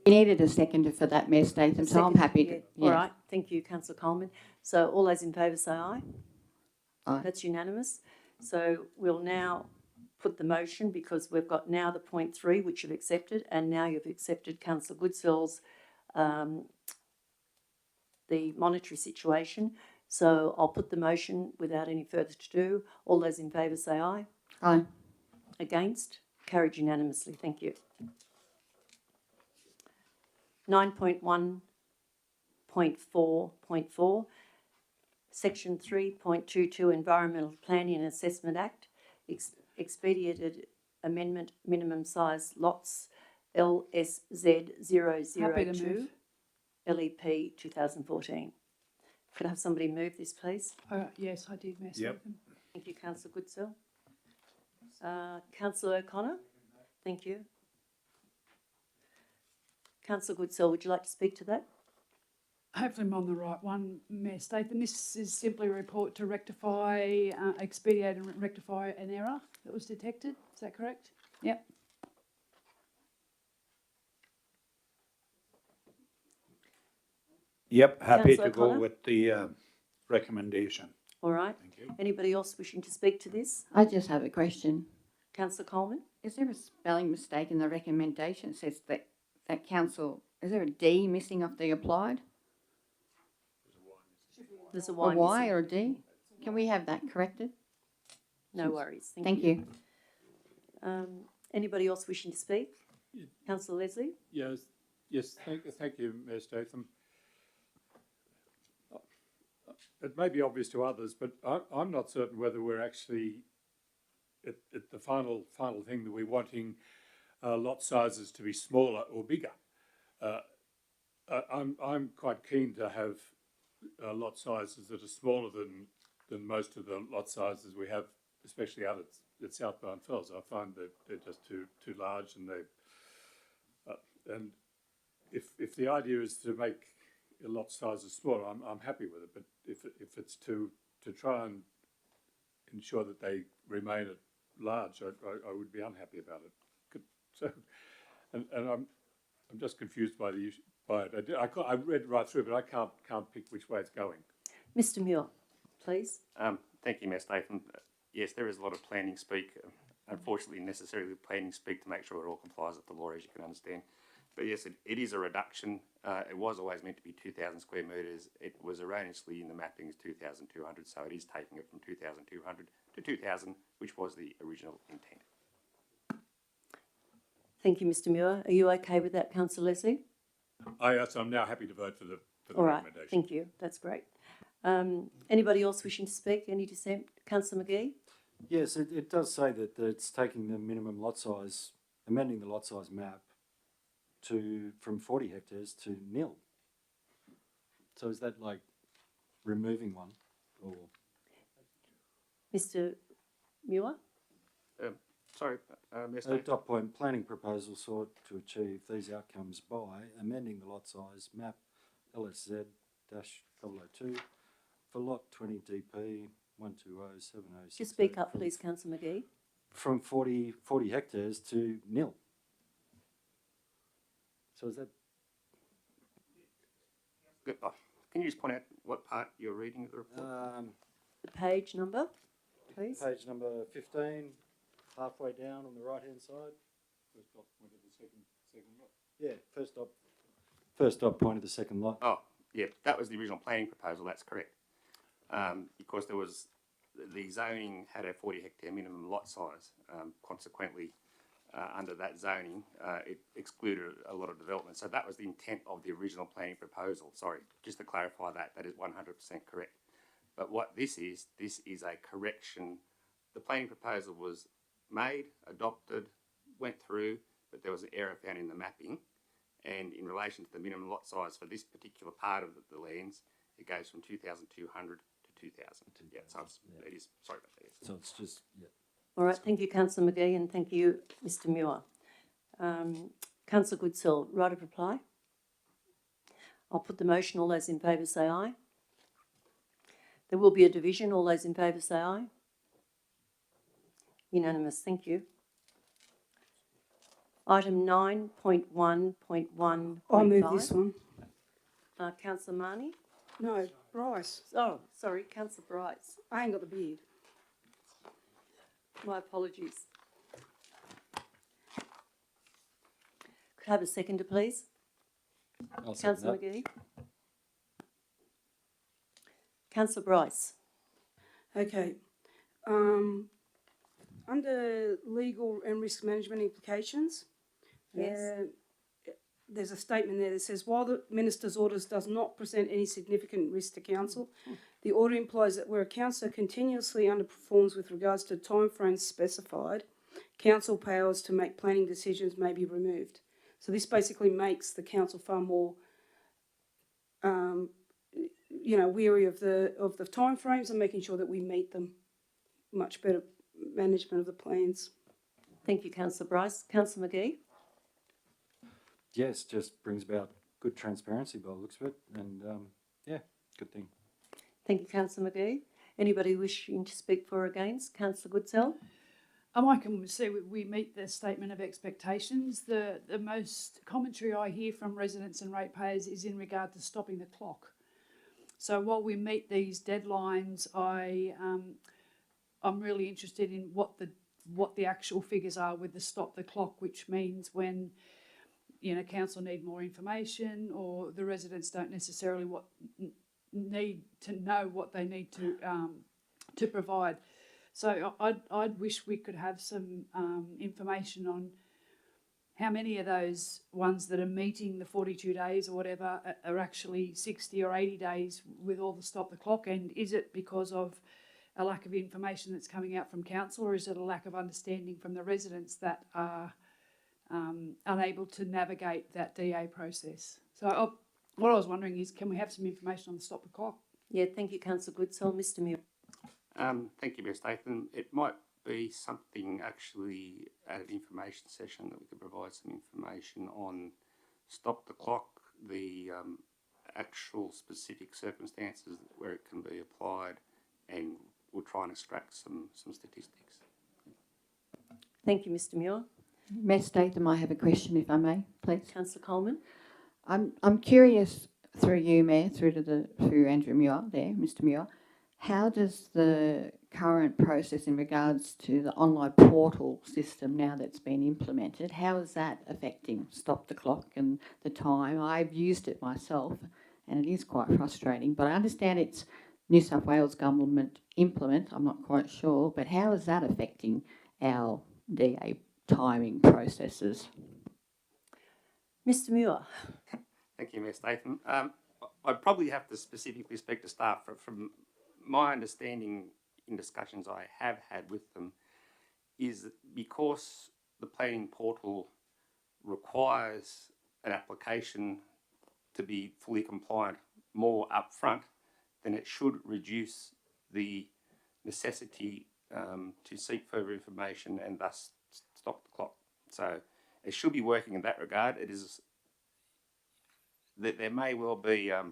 We needed a seconder for that, Mayor Statham, so I'm Second, happy yeah. to. All right. Thank you, Councillor Coleman. So all those in favour say aye. Aye. That's unanimous. So we'll now put the motion, because we've got now the point 3, which you've accepted, and now you've accepted Councillor Goodsell's the monetary situation. So I'll put the motion without any further to do. All those in favour say aye. Aye. Against? Carried unanimously. Thank you. 9.1.4.4, Section 3.22 Environmental Planning and Assessment Act, expedited amendment, minimum size lots, LSZ Happy to 002, move. LEP 2014. Could I have somebody move this, please? Yes, I did, Mayor Yep. Statham. Thank you, Councillor Goodsell. Councillor O'Connor, thank you. Councillor Goodsell, would you like to speak to that? Hopefully I'm on the right one, Mayor Statham. This is simply a report to rectify, expedite and rectify an error that was detected. Is that correct? Yep. Yep, happy Councillor to go O'Connor? with the recommendation. All right. Thank you. Anybody else wishing to speak to this? I just have a question. Councillor Coleman? Is there a spelling mistake in the recommendation? It says that council, is there a D missing off the applied? There's a A Y. Y missing. or a D? Can we have that corrected? No worries. Thank you. Anybody else wishing to speak? Councillor Leslie? Yes, thank you, Mayor Statham. It may be obvious to others, but I'm not certain whether we're actually at the final thing that we're wanting lot sizes to be smaller or bigger. I'm quite keen to have lot sizes that are smaller than most of the lot sizes we have, especially out at Southbound Fells. I find that they're just too large, and and if the idea is to make a lot sizes smaller, I'm happy with it. But if it's to try and ensure that they remain at large, I would be unhappy about it. So, and I'm just confused by the issue. By it, I read right through, but I can't pick which way it's going. Mr Muir, please. Thank you, Mayor Statham. Yes, there is a lot of planning speak, unfortunately necessarily planning speak to make sure it all complies with the law, as you can understand. But yes, it is a reduction. It was always meant to be 2,000 square metres. It was erroneously in the mappings 2,200, so it is taking it from 2,200 to 2,000, which was the original intent. Thank you, Mr Muir. Are you okay with that, Councillor Leslie? Yes, I'm now happy to vote for the All right, recommendation. thank you. That's great. Anybody else wishing to speak? Any dissent? Councillor McGee? Yes, it does say that it's taking the minimum lot size, amending the lot size map from 40 hectares to nil. So is that like removing one, or? Mr Muir? Sorry, Mayor Statham. Dot point, planning proposal sought to achieve these outcomes by amending the lot size map LSZ-002 for lot 20 DP 1207066. Just speak up, please, Councillor McGee. From 40 hectares to nil. So is that? Can you just point out what part you're reading of the report? The page number, please. Page number 15, halfway down on the right-hand side. First dot point of the second lot. Yeah, first dot point of the second lot. Oh, yeah, that was the original planning proposal, that's correct. Because there was, the zoning had a 40 hectare minimum lot size. Consequently, under that zoning, it excluded a lot of development. So that was the intent of the original planning proposal. Sorry, just to clarify that is 100% correct. But what this is a correction the planning proposal was made, adopted, went through, but there was an error found in the mapping. And in relation to the minimum lot size for this particular part of the lands, it goes from 2,200 to 2,000. Yeah, so it is, sorry about that. So it's just, yeah. All right, thank you, Councillor McGee, and thank you, Mr Muir. Councillor Goodsell, right of reply? I'll put the motion. All those in favour say aye. There will be a division. All those in favour say aye. Unanimous, thank you. Item 9.1.1.5. I'll move this one. Councillor Marnie? No, Bryce. Oh, sorry, Councillor Brights. I ain't got the beard. My apologies. Could I have a seconder, please? I'll second Councillor that. McGee? Councillor Bryce? Okay. Under legal and risk management implications, Yes. There's a statement there that says, while the Minister's orders does not present any significant risk to council, the order implies that where a councillor continuously underperforms with regards to timeframes specified, council powers to make planning decisions may be removed. So this basically makes the council far more, weary of the timeframes and making sure that we meet them. Much better management of the plans. Thank you, Councillor Bryce. Councillor McGee? Yes, just brings about good transparency by the looks of it, and yeah, good thing. Thank you, Councillor McGee. Anybody wishing to speak for or against? Councillor Goodsell? I can see we meet the statement of expectations. The most commentary I hear from residents and ratepayers is in regard to stopping the clock. So while we meet these deadlines, I'm really interested in what the actual figures are with the stop the clock, which means when council need more information or the residents don't necessarily need to know what they need to provide. So I'd wish we could have some information on how many of those ones that are meeting the 42 days or whatever are actually 60 or 80 days with all the stop the clock, and is it because of a lack of information that's coming out from council, or is it a lack of understanding from the residents that are unable to navigate that DA process? So what I was wondering is, can we have some information on the stop the clock? Yeah, thank you, Councillor Goodsell. Mr Muir? Thank you, Mayor Statham. It might be something actually at an information session that we could provide some information on stop the clock, the actual specific circumstances where it can be applied, and we'll try and extract some statistics. Thank you, Mr Muir. Mayor Statham, I have a question, if I may, please. Councillor Coleman? I'm curious, through you, Mayor, through Andrew Muir there, Mr Muir, how does the current process in regards to the online portal system now that's been implemented, how is that affecting stop the clock and the time? I've used it myself and it is quite frustrating, but I understand it's New South Wales government implement, I'm not quite sure, but how is that affecting our DA timing processes? Mr Muir? Thank you, Mayor Statham. I'd probably have to specifically speak to staff. From my understanding in discussions I have had with them is that because the planning portal requires an application to be fully compliant more upfront, then it should reduce the necessity to seek further information and thus stop the clock. So it should be working in that regard. It is that there may well be, I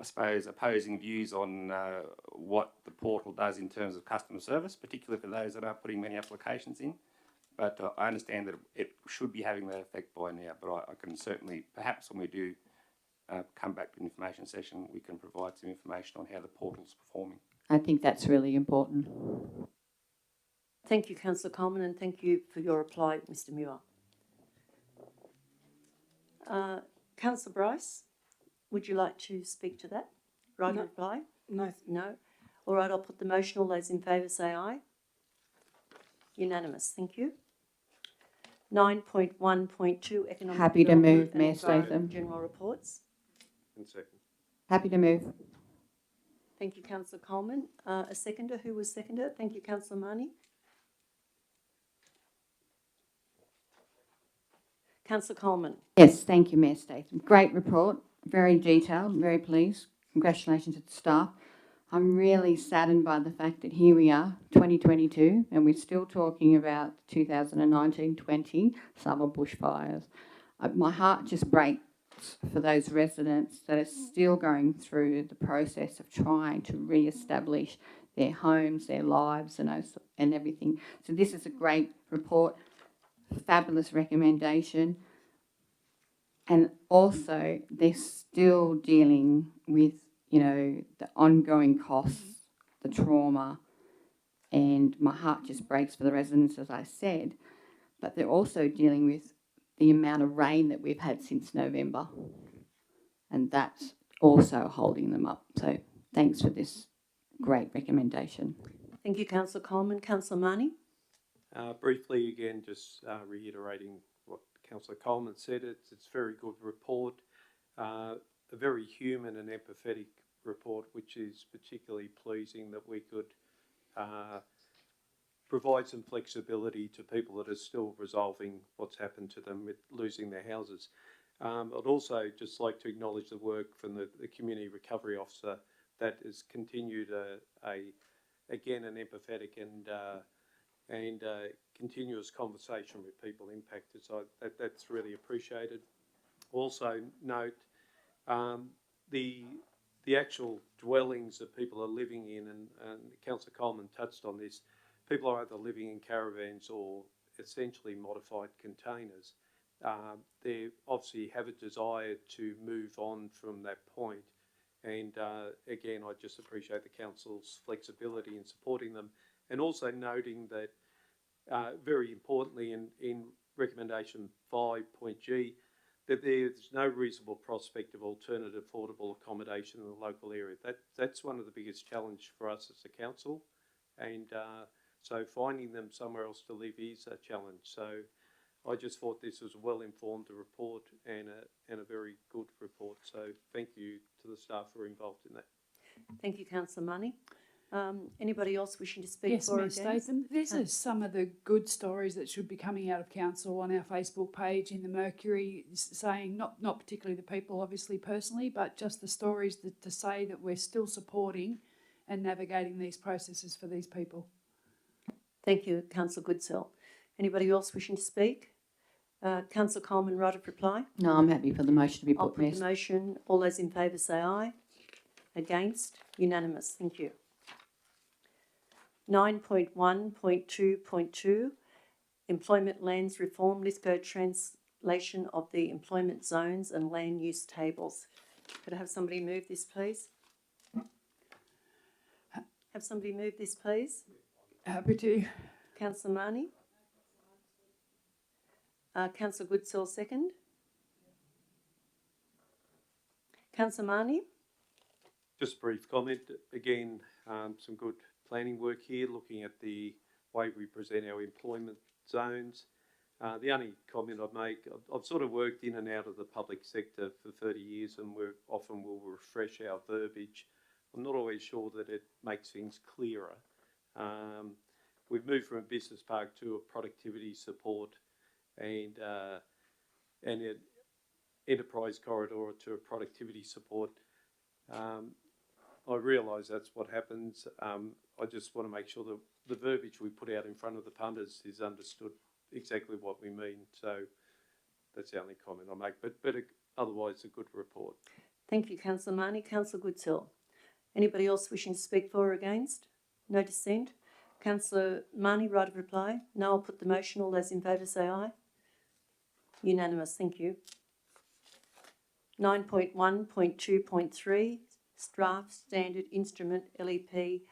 suppose, opposing views on what the portal does in terms of customer service, particularly for those that are putting many applications in. But I understand that it should be having that effect by now, but I can certainly, perhaps when we do come back to an information session, we can provide some information on how the portal's performing. I think that's really important. Thank you, Councillor Coleman, and thank you for your reply, Mr Muir. Councillor Bryce, would you like to speak to that? Right, No. reply? No. No? All right, I'll put the motion. All those in favour say aye. Unanimous, thank you. 9.1.2 Economic Happy to Development move, and Mayor Environment Statham. General reports. And second. Happy to move. Thank you, Councillor Coleman. A seconder, who was seconder? Thank you, Councillor Marnie. Councillor Coleman. Yes, thank you, Mayor Statham. Great report, very detailed, very pleased. Congratulations to the staff. I'm really saddened by the fact that here we are, 2022, and we're still talking about 2019-20 summer bushfires. My heart just breaks for those residents that are still going through the process of trying to re-establish their homes, their lives, and everything. So this is a great report, fabulous recommendation. And also, they're still dealing with, you know, the ongoing costs, the trauma, and my heart just breaks for the residents, as I said. But they're also dealing with the amount of rain that we've had since November, and that's also holding them up. So thanks for this great recommendation. Thank you, Councillor Coleman. Councillor Marnie. Briefly, again, just reiterating what Councillor Coleman said, it's a very good report, a very human and empathetic report, which is particularly pleasing that we could provide some flexibility to people that are still resolving what's happened to them with losing their houses. I'd also just like to acknowledge the work from the Community Recovery Officer that has continued again an empathetic and continuous conversation with people impacted. So that's really appreciated. Also note the actual dwellings that people are living in, and Councillor Coleman touched on this. People are either living in caravans or essentially modified containers. They obviously have a desire to move on from that point. And again, I just appreciate the Council's flexibility in supporting them, and also noting that very importantly in recommendation 5.G, that there's no reasonable prospect of alternative affordable accommodation in the local area. That's one of the biggest challenges for us as a council, and so finding them somewhere else to live is a challenge. So I just thought this was a well-informed report and a very good report. So thank you to the staff who are involved in that. Thank you, Councillor Marnie. Anybody else wishing to speak Yes, for or Mayor against? Statham. These are some of the good stories that should be coming out of council on our Facebook page in the Mercury, saying not particularly the people, obviously personally, but just the stories to say that we're still supporting and navigating these processes for these people. Thank you, Councillor Goodsell. Anybody else wishing to speak? Councillor Coleman, right of reply? No, I'm happy for the motion to be I'll put, put Mayor. the motion. All those in favour say aye. Against? Unanimous. Thank you. 9.1.2.2 Employment Lands Reform, Lithgow translation of the employment zones and land use tables. Could I have somebody move this, please? Have somebody move this, please? Happy to. Councillor Marnie? Councillor Goodsell, second. Councillor Marnie? Just a brief comment. Again, some good planning work here, looking at the way we present our employment zones. The only comment I'd make, I've sort of worked in and out of the public sector for 30 years, and we often will refresh our verbiage. I'm not always sure that it makes things clearer. We've moved from a business park to a productivity support and an enterprise corridor to a productivity support. I realise that's what happens. I just want to make sure that the verbiage we put out in front of the punters is understood exactly what we mean. So that's the only comment I make. But otherwise, a good report. Thank you, Councillor Marnie. Councillor Goodsell. Anybody else wishing to speak for or against? No dissent. Councillor Marnie, right of reply? No, I'll put the motion. All those in favour say aye. Unanimous. Thank you. 9.1.2.3 Draft Standard Instrument LEP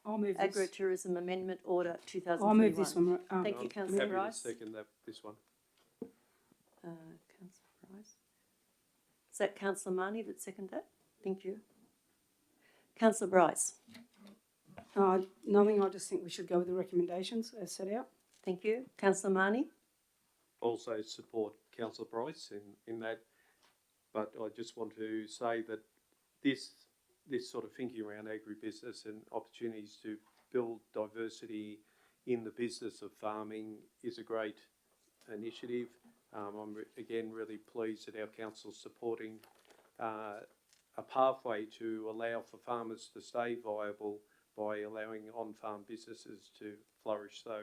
I'll move this. Agro-Tourism Amendment Order 2021. I'll move this one. Thank you, Councillor Happy to Bryce. second this one. Councillor Bryce. Is that Councillor Marnie that seconded that? Thank you. Councillor Bryce. Nothing, I just think we should go with the recommendations as set out. Thank you. Councillor Marnie. Also support Councillor Bryce in that, but I just want to say that this this sort of thinking around agribusiness and opportunities to build diversity in the business of farming is a great initiative. I'm again really pleased that our council's supporting a pathway to allow for farmers to stay viable by allowing on-farm businesses to flourish. So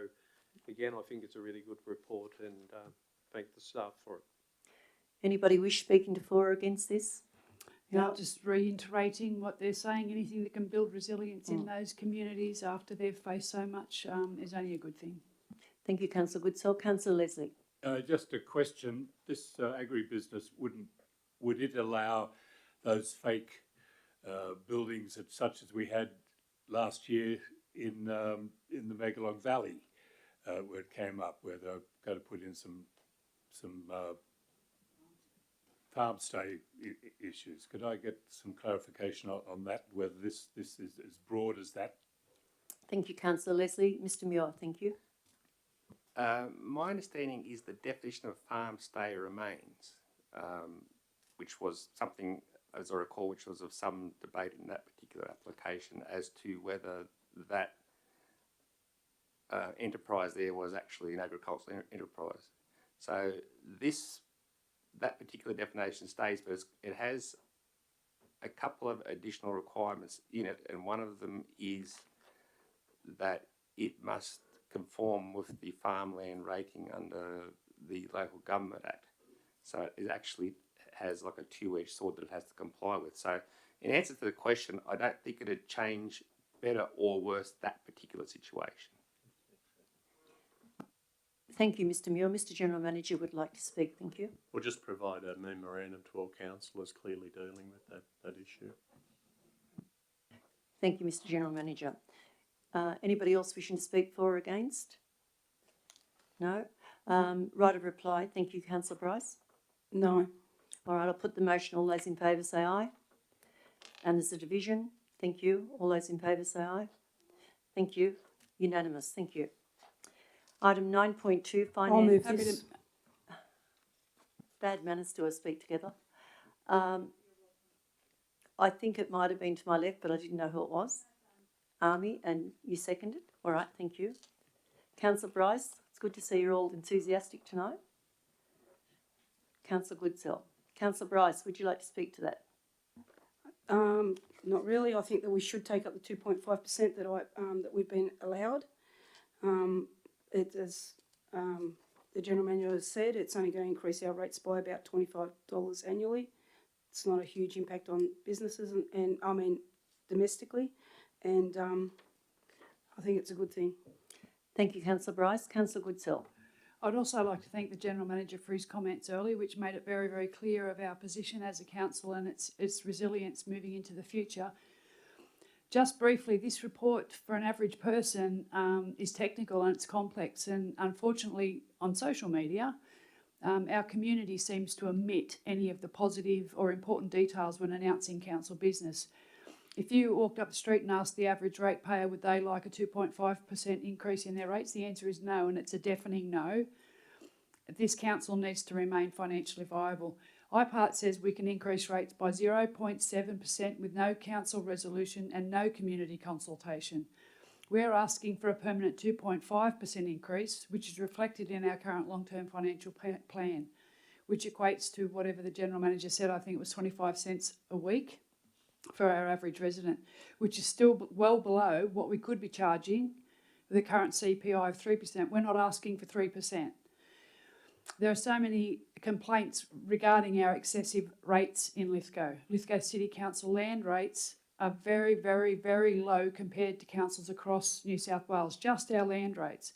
again, I think it's a really good report, and thank the staff for it. Anybody wish speaking to for or against this? No. Just reiterating what they're saying, anything that can build resilience in those communities after they've faced so much is only a good thing. Thank you, Councillor Goodsell. Councillor Leslie. Just a question. This agribusiness would it allow those fake buildings such as we had last year in the Megalong Valley, where it came up, where they're going to put in some farm stay issues? Could I get some clarification on that, whether this is as broad as that? Thank you, Councillor Leslie. Mr Muir, thank you. My understanding is the definition of farm stay remains, which was something, as I recall, which was of some debate in that particular application as to whether that enterprise there was actually an agricultural enterprise. So that particular definition stays, but it has a couple of additional requirements in it, and one of them is that it must conform with the farmland rating under the Local Government Act. So it actually has like a two-edged sword that it has to comply with. So in answer to the question, I don't think it'd change better or worse that particular situation. Thank you, Mr Muir. Mr General Manager would like to speak. Thank you. We'll just provide a memorandum to all councillors clearly dealing with that issue. Thank you, Mr General Manager. Anybody else wishing to speak for or against? No? Right of reply. Thank you, Councillor Bryce. No. All right, I'll put the motion. All those in favour say aye. And there's a division. Thank you. All those in favour say aye. Thank you. Unanimous. Thank you. Item 9.2, I'll move finance. this. Bad manners to us speak together. I think it might have been to my left, but I didn't know who it was. Army, and you seconded. All right, thank you. Councillor Bryce, it's good to see you're all enthusiastic tonight. Councillor Goodsell. Councillor Bryce, would you like to speak to that? Not really. I think that we should take up the 2.5% that we've been allowed. It is, the General Manager has said, it's only going to increase our rates by about $25 annually. It's not a huge impact on businesses and I mean domestically, and I think it's a good thing. Thank you, Councillor Bryce. Councillor Goodsell. I'd also like to thank the General Manager for his comments earlier, which made it very, very clear of our position as a council and its resilience moving into the future. Just briefly, this report for an average person is technical and it's complex, and unfortunately on social media, our community seems to omit any of the positive or important details when announcing council business. If you walked up the street and asked the average ratepayer would they like a 2.5% increase in their rates, the answer is no, and it's a deafening no. This council needs to remain financially viable. IPART says we can increase rates by 0.7% with no council resolution and no community consultation. We're asking for a permanent 2.5% increase, which is reflected in our current long-term financial plan, which equates to whatever the General Manager said, I think it was 25 cents a week for our average resident, which is still well below what we could be charging with the current CPI of 3%. We're not asking for 3%. There are so many complaints regarding our excessive rates in Lithgow. Lithgow City Council land rates are very, very, very low compared to councils across New South Wales, just our land rates.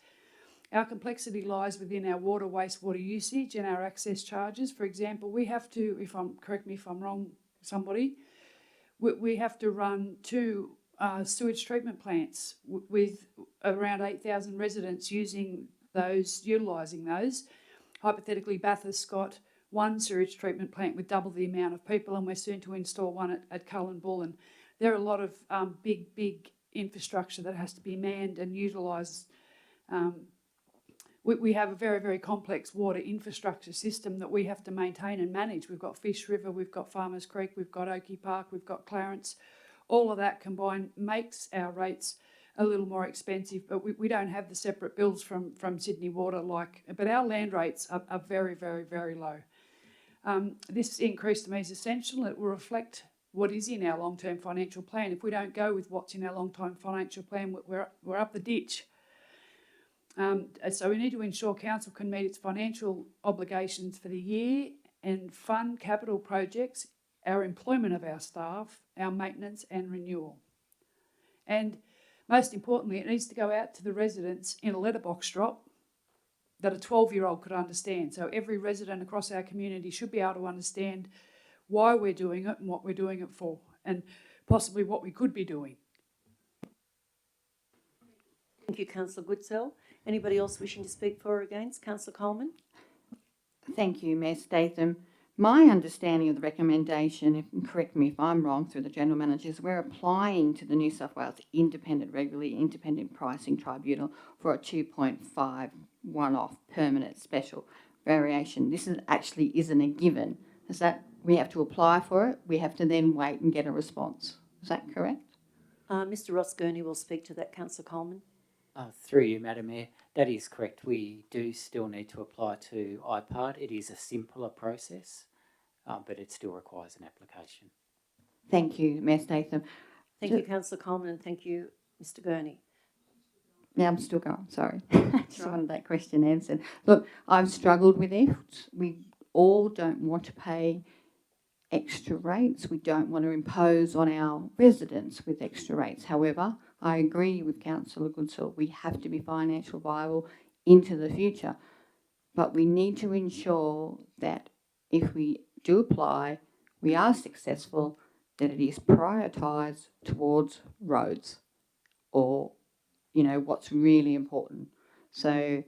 Our complexity lies within our water, wastewater usage and our access charges. For example, we have to, correct me if I'm wrong, somebody, we have to run two sewage treatment plants with around 8,000 residents utilising those. Hypothetically, Bathurst's got one sewage treatment plant with double the amount of people, and we're soon to install one at Cullen Bull. And there are a lot of big infrastructure that has to be manned and utilised. We have a very, very complex water infrastructure system that we have to maintain and manage. We've got Fish River, we've got Farmers Creek, we've got Oakey Park, we've got Clarence, All of that combined makes our rates a little more expensive, but we don't have the separate bills from Sydney Water but our land rates are very, very, very low. This increase to me is essential. It will reflect what is in our long-term financial plan. If we don't go with what's in our long-term financial plan, we're up the ditch. So we need to ensure council can meet its financial obligations for the year and fund capital projects, our employment of our staff, our maintenance and renewal. And most importantly, it needs to go out to the residents in a letterbox drop that a 12-year-old could understand. So every resident across our community should be able to understand why we're doing it and what we're doing it for, and possibly what we could be doing. Thank you, Councillor Goodsell. Anybody else wishing to speak for or against? Councillor Coleman? Thank you, Mayor Statham. My understanding of the recommendation, and correct me if I'm wrong, through the General Manager, is we're applying to the New South Wales Regularly Independent Pricing Tribunal for a 2.5 one-off permanent special variation. This isn't a given. Is that we have to apply for it? We have to then wait and get a response. Is that correct? Mr Ross Gurney will speak to that, Councillor Coleman. Through you, Madam Mayor, that is correct. We do still need to apply to IPART. It is a simpler process, but it still requires an application. Thank you, Mayor Statham. Thank you, Councillor Coleman, and thank you, Mr Gurney. Yeah, I'm still going, sorry. Just wanted that question answered. Look, I've struggled with it. We all don't want to pay extra rates. We don't want to impose on our residents with extra rates. However, I agree with Councillor Goodsell. We have to be financially viable into the future. But we need to ensure that if we do apply, we are successful, that it is prioritised towards roads or, you know, what's really important. So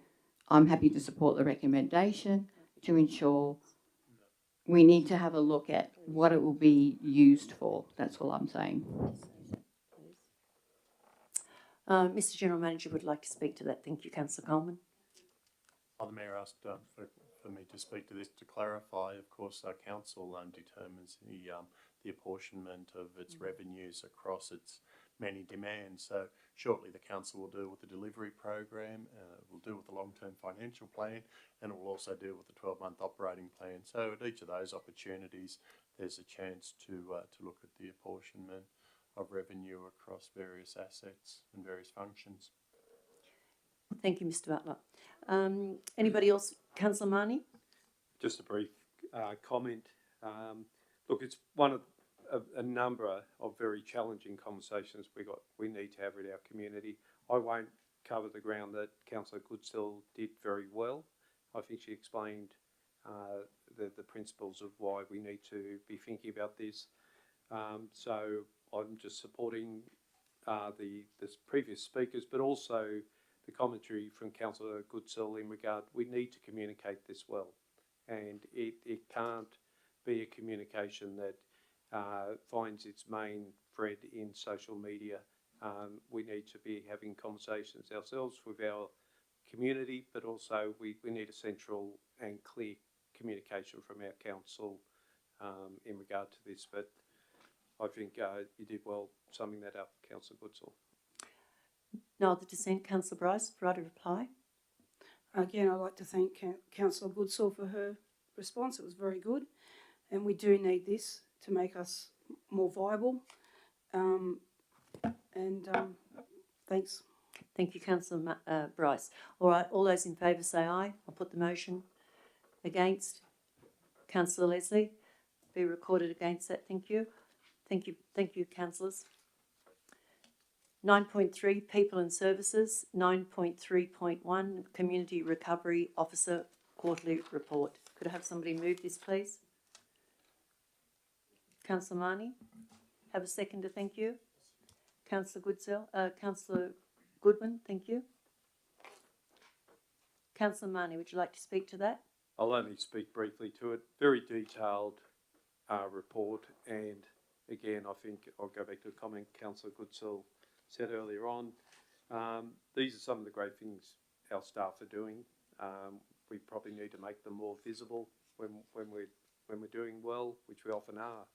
I'm happy to support the recommendation to ensure we need to have a look at what it will be used for. That's all I'm saying. Mr General Manager would like to speak to that. Thank you, Councillor Coleman. The Mayor asked for me to speak to this to clarify. Of course, our council determines the apportionment of its revenues across its many demands. So shortly the council will deal with the delivery program, will deal with the long-term financial plan, and it will also deal with the 12-month operating plan. So at each of those opportunities, there's a chance to look at the apportionment of revenue across various assets and various functions. Thank you, Mr Butler. Anybody else? Councillor Marnie? Just a brief comment. Look, it's one of a number of very challenging conversations we need to have with our community. I won't cover the ground that Councillor Goodsell did very well. I think she explained the principles of why we need to be thinking about this. So I'm just supporting the previous speakers, but also the commentary from Councillor Goodsell in regard we need to communicate this well, and it can't be a communication that finds its main thread in social media. We need to be having conversations ourselves with our community, but also we need a central and clear communication from our council in regard to this. But I think you did well summing that up, Councillor Goodsell. No other dissent. Councillor Bryce, right a reply. Again, I'd like to thank Councillor Goodsell for her response. It was very good, and we do need this to make us more viable. Thanks. Thank you, Councillor Bryce. All right, all those in favour say aye. I'll put the motion. Against? Councillor Leslie, be recorded against that. Thank you. Thank you, councillors. 9.3, People and Services. 9.3.1, Community Recovery Officer Quarterly Report. Could I have somebody move this, please? Councillor Marnie, have a seconder, thank you. Councillor Goodsell, Councillor Goodwin, thank you. Councillor Marnie, would you like to speak to that? I'll only speak briefly to it. Very detailed report, and again, I think I'll go back to a comment Councillor Goodsell said earlier on. These are some of the great things our staff are doing. We probably need to make them more visible when we're doing well, which we often are.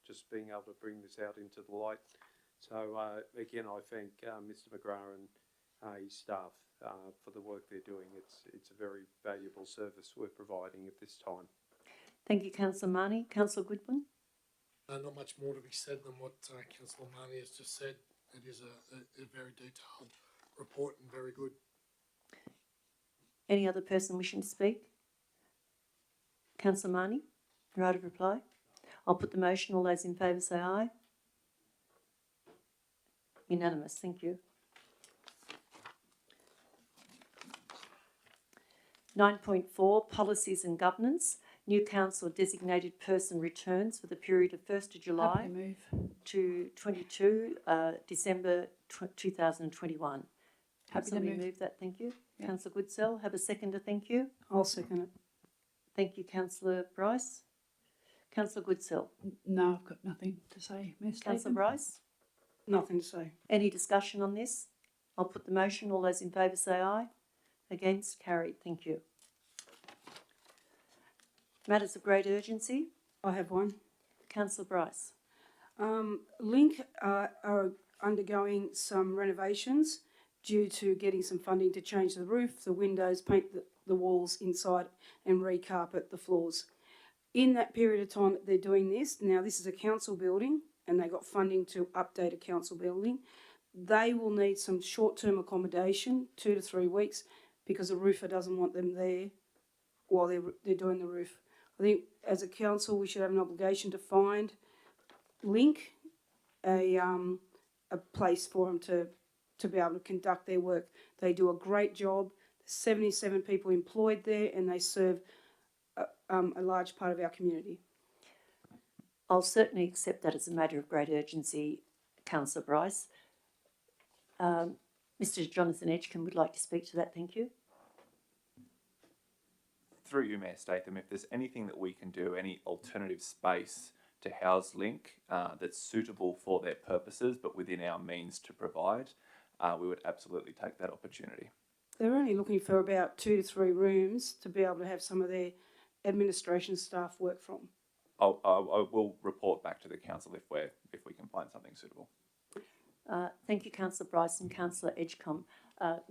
just being able to bring this out into the light. So again, I thank Mr. McGrath and his staff for the work they're doing. It's a very valuable service we're providing at this time. Thank you, Councillor Marnie. Councillor Goodwin? Not much more to be said than what Councillor Marnie has just said. It is a very detailed report and very good. Any other person wishing to speak? Councillor Marnie, right of reply. I'll put the motion. All those in favour say aye. Unanimous. Thank you. 9.4, Policies and Governance. New council designated person returns for the period of 1st of July Happy to move. to 22 December 2021. Happy to Somebody move. move that, thank you. Yeah. Councillor Goodsell, have a seconder, thank you. I'll second it. Thank you, Councillor Bryce. Councillor Goodsell. No, I've got nothing to say, Mayor Councillor Statham. Bryce. Nothing to say. Any discussion on this? I'll put the motion. All those in favour say aye. Against? Carried. Thank you. Matters of great urgency. I have one. Councillor Bryce. Link are undergoing some renovations due to getting some funding to change the roof, the windows, paint the walls inside and recarpet the floors. In that period of time that they're doing this, now this is a council building and they got funding to update a council building. They will need some short-term accommodation, 2 to 3 weeks, because the roofer doesn't want them there while they're doing the roof. I think as a council we should have an obligation to find Link a place for them to be able to conduct their work. They do a great job. There's 77 people employed there and they serve a large part of our community. I'll certainly accept that as a matter of great urgency, Councillor Bryce. Mr Jonathan Edgecombe would like to speak to that, thank you. Through you, Mayor Statham, if there's anything that we can do, any alternative space to house Link that's suitable for their purposes but within our means to provide, we would absolutely take that opportunity. They're only looking for about 2 to 3 rooms to be able to have some of their administration staff work from. I will report back to the council if we can find something suitable. Thank you, Councillor Bryce and Councillor Edgecombe.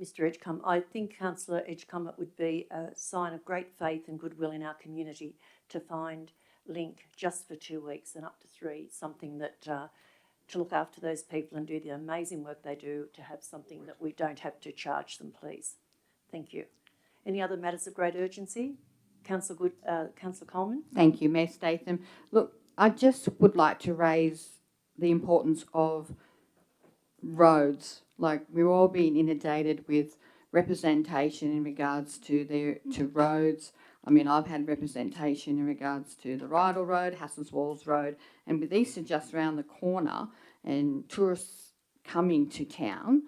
Mr Edgecombe, I think, Councillor Edgecombe, it would be a sign of great faith and goodwill in our community to find Link just for 2 weeks and up to 3, something that to look after those people and do the amazing work they do, to have something that we don't have to charge them, please. Thank you. Any other matters of great urgency? Councillor Coleman. Thank you, Mayor Statham. Look, I just would like to raise the importance of roads. Like, we're all being inundated with representation in regards to roads. I mean, I've had representation in regards to the Rydal Road, Hassels Walls Road, and with Easter just around the corner and tourists coming to town,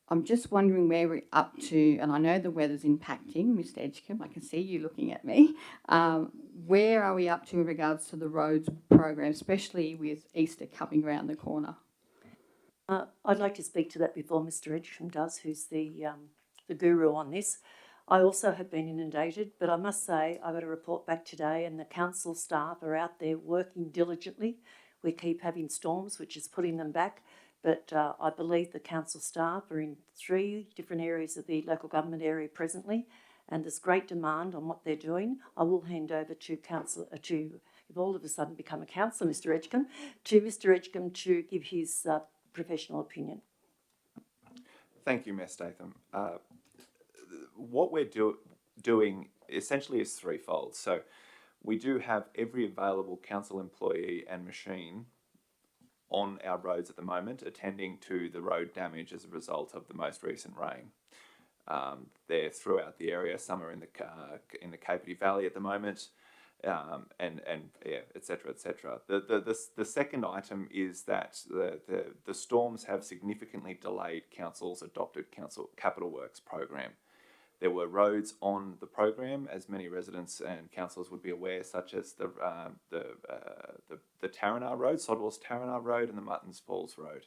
I'm just wondering where we're up to, and I know the weather's impacting, Mr Edgecombe, I can see you looking at me. Where are we up to in regards to the roads program, especially with Easter coming around the corner? I'd like to speak to that before Mr Edgecombe does, who's the guru on this. I also have been inundated, but I must say I got a report back today and the council staff are out there working diligently. We keep having storms, which is putting them back, but I believe the council staff are in 3 different areas of the local government area presently, and there's great demand on what they're doing. I will hand over to if all of a sudden become a councillor, Mr Edgecombe, to Mr Edgecombe to give his professional opinion. Thank you, Mayor Statham. What we're doing essentially is threefold. So we do have every available council employee and machine on our roads at the moment, attending to the road damage as a result of the most recent rain. They're throughout the area. Some are in the Capity Valley at the moment, and yeah, etc. etc. The second item is that the storms have significantly delayed council's adopted council capital works program. There were roads on the program, as many residents and councillors would be aware, such as the Tarranar Road, Sodwell's Tarranar Road, and the Muttons Falls Road.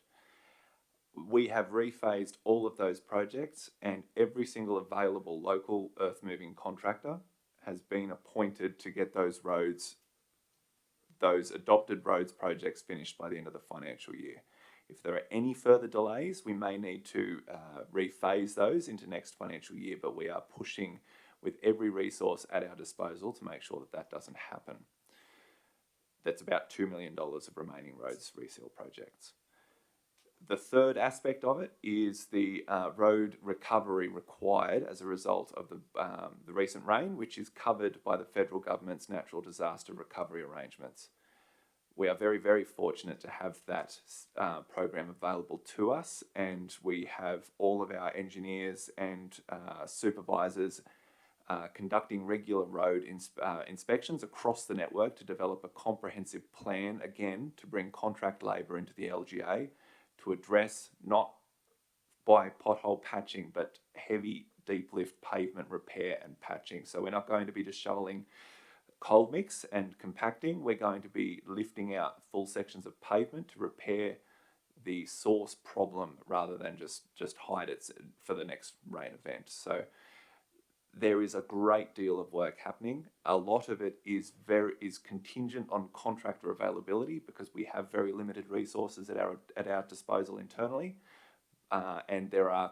We have rephased all of those projects, and every single available local earth-moving contractor has been appointed to get those roads those adopted roads projects finished by the end of the financial year. If there are any further delays, we may need to rephase those into next financial year, but we are pushing with every resource at our disposal to make sure that that doesn't happen. That's about $2 million of remaining roads resale projects. The third aspect of it is the road recovery required as a result of the recent rain, which is covered by the federal government's natural disaster recovery arrangements. We are very, very fortunate to have that program available to us, and we have all of our engineers and supervisors conducting regular road inspections across the network to develop a comprehensive plan, again, to bring contract labour into the LGA to address not by pothole patching, but heavy deep lift pavement repair and patching. So we're not going to be just shoveling cold mix and compacting. We're going to be lifting out full sections of pavement to repair the source problem rather than just hide it for the next rain event. So there is a great deal of work happening. A lot of it is contingent on contractor availability because we have very limited resources at our disposal internally, and there are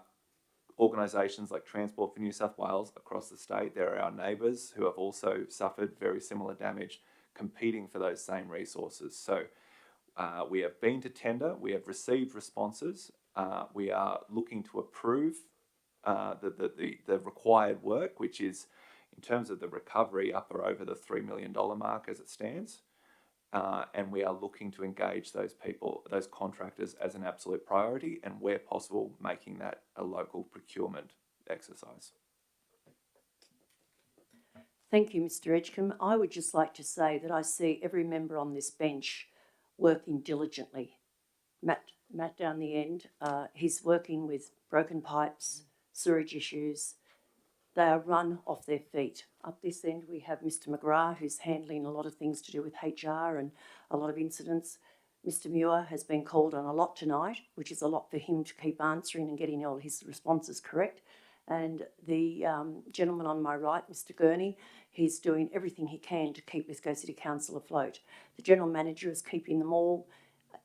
organisations like Transport for New South Wales across the state. There are our neighbours who have also suffered very similar damage, competing for those same resources. So we have been to tender. We have received responses. We are looking to approve the required work, which is, in terms of the recovery, up or over the $3 million mark as it stands. And we are looking to engage those people, those contractors, as an absolute priority, and where possible, making that a local procurement exercise. Thank you, Mr. Edgecombe. I would just like to say that I see every member on this bench working diligently. Matt down the end, he's working with broken pipes, sewerage issues. They are run off their feet. Up this end, we have Mr. McGrath, who's handling a lot of things to do with HR and a lot of incidents. Mr. Muir has been called on a lot tonight, which is a lot for him to keep answering and getting all his responses correct. And the gentleman on my right, Mr. Gurney, he's doing everything he can to keep Lithgow City Council afloat. The General Manager is keeping them all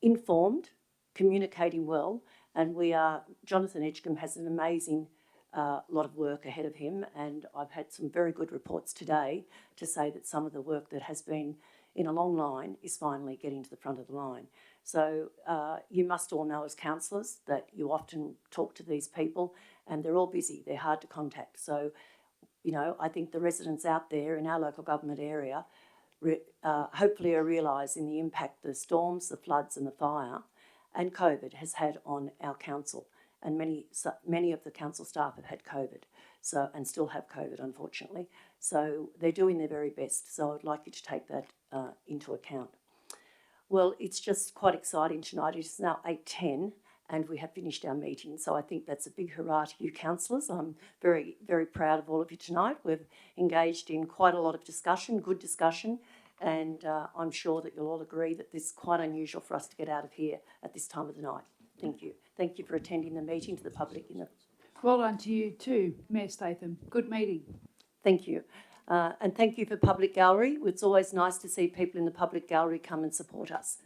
informed, communicating well, and Jonathan Edgecombe has an amazing lot of work ahead of him, and I've had some very good reports today to say that some of the work that has been in a long line is finally getting to the front of the line. So you must all know as councillors that you often talk to these people and they're all busy, they're hard to contact. So, you know, I think the residents out there in our local government area hopefully are realising the impact the storms, the floods and the fire and COVID has had on our council. And many of the council staff have had COVID, and still have COVID, unfortunately. So they're doing their very best. So I'd like you to take that into account. Well, it's just quite exciting tonight. It is now 8:10 and we have finished our meeting. So I think that's a big hurrah to you councillors. I'm very, very proud of all of you tonight. We've engaged in quite a lot of discussion, good discussion, and I'm sure that you'll all agree that this is quite unusual for us to get out of here at this time of the night. Thank you. Thank you for attending the meeting, to the public. Well done to you too, Mayor Statham. Good meeting. Thank you. And thank you for Public Gallery. It's always nice to see people in the Public Gallery come and support us.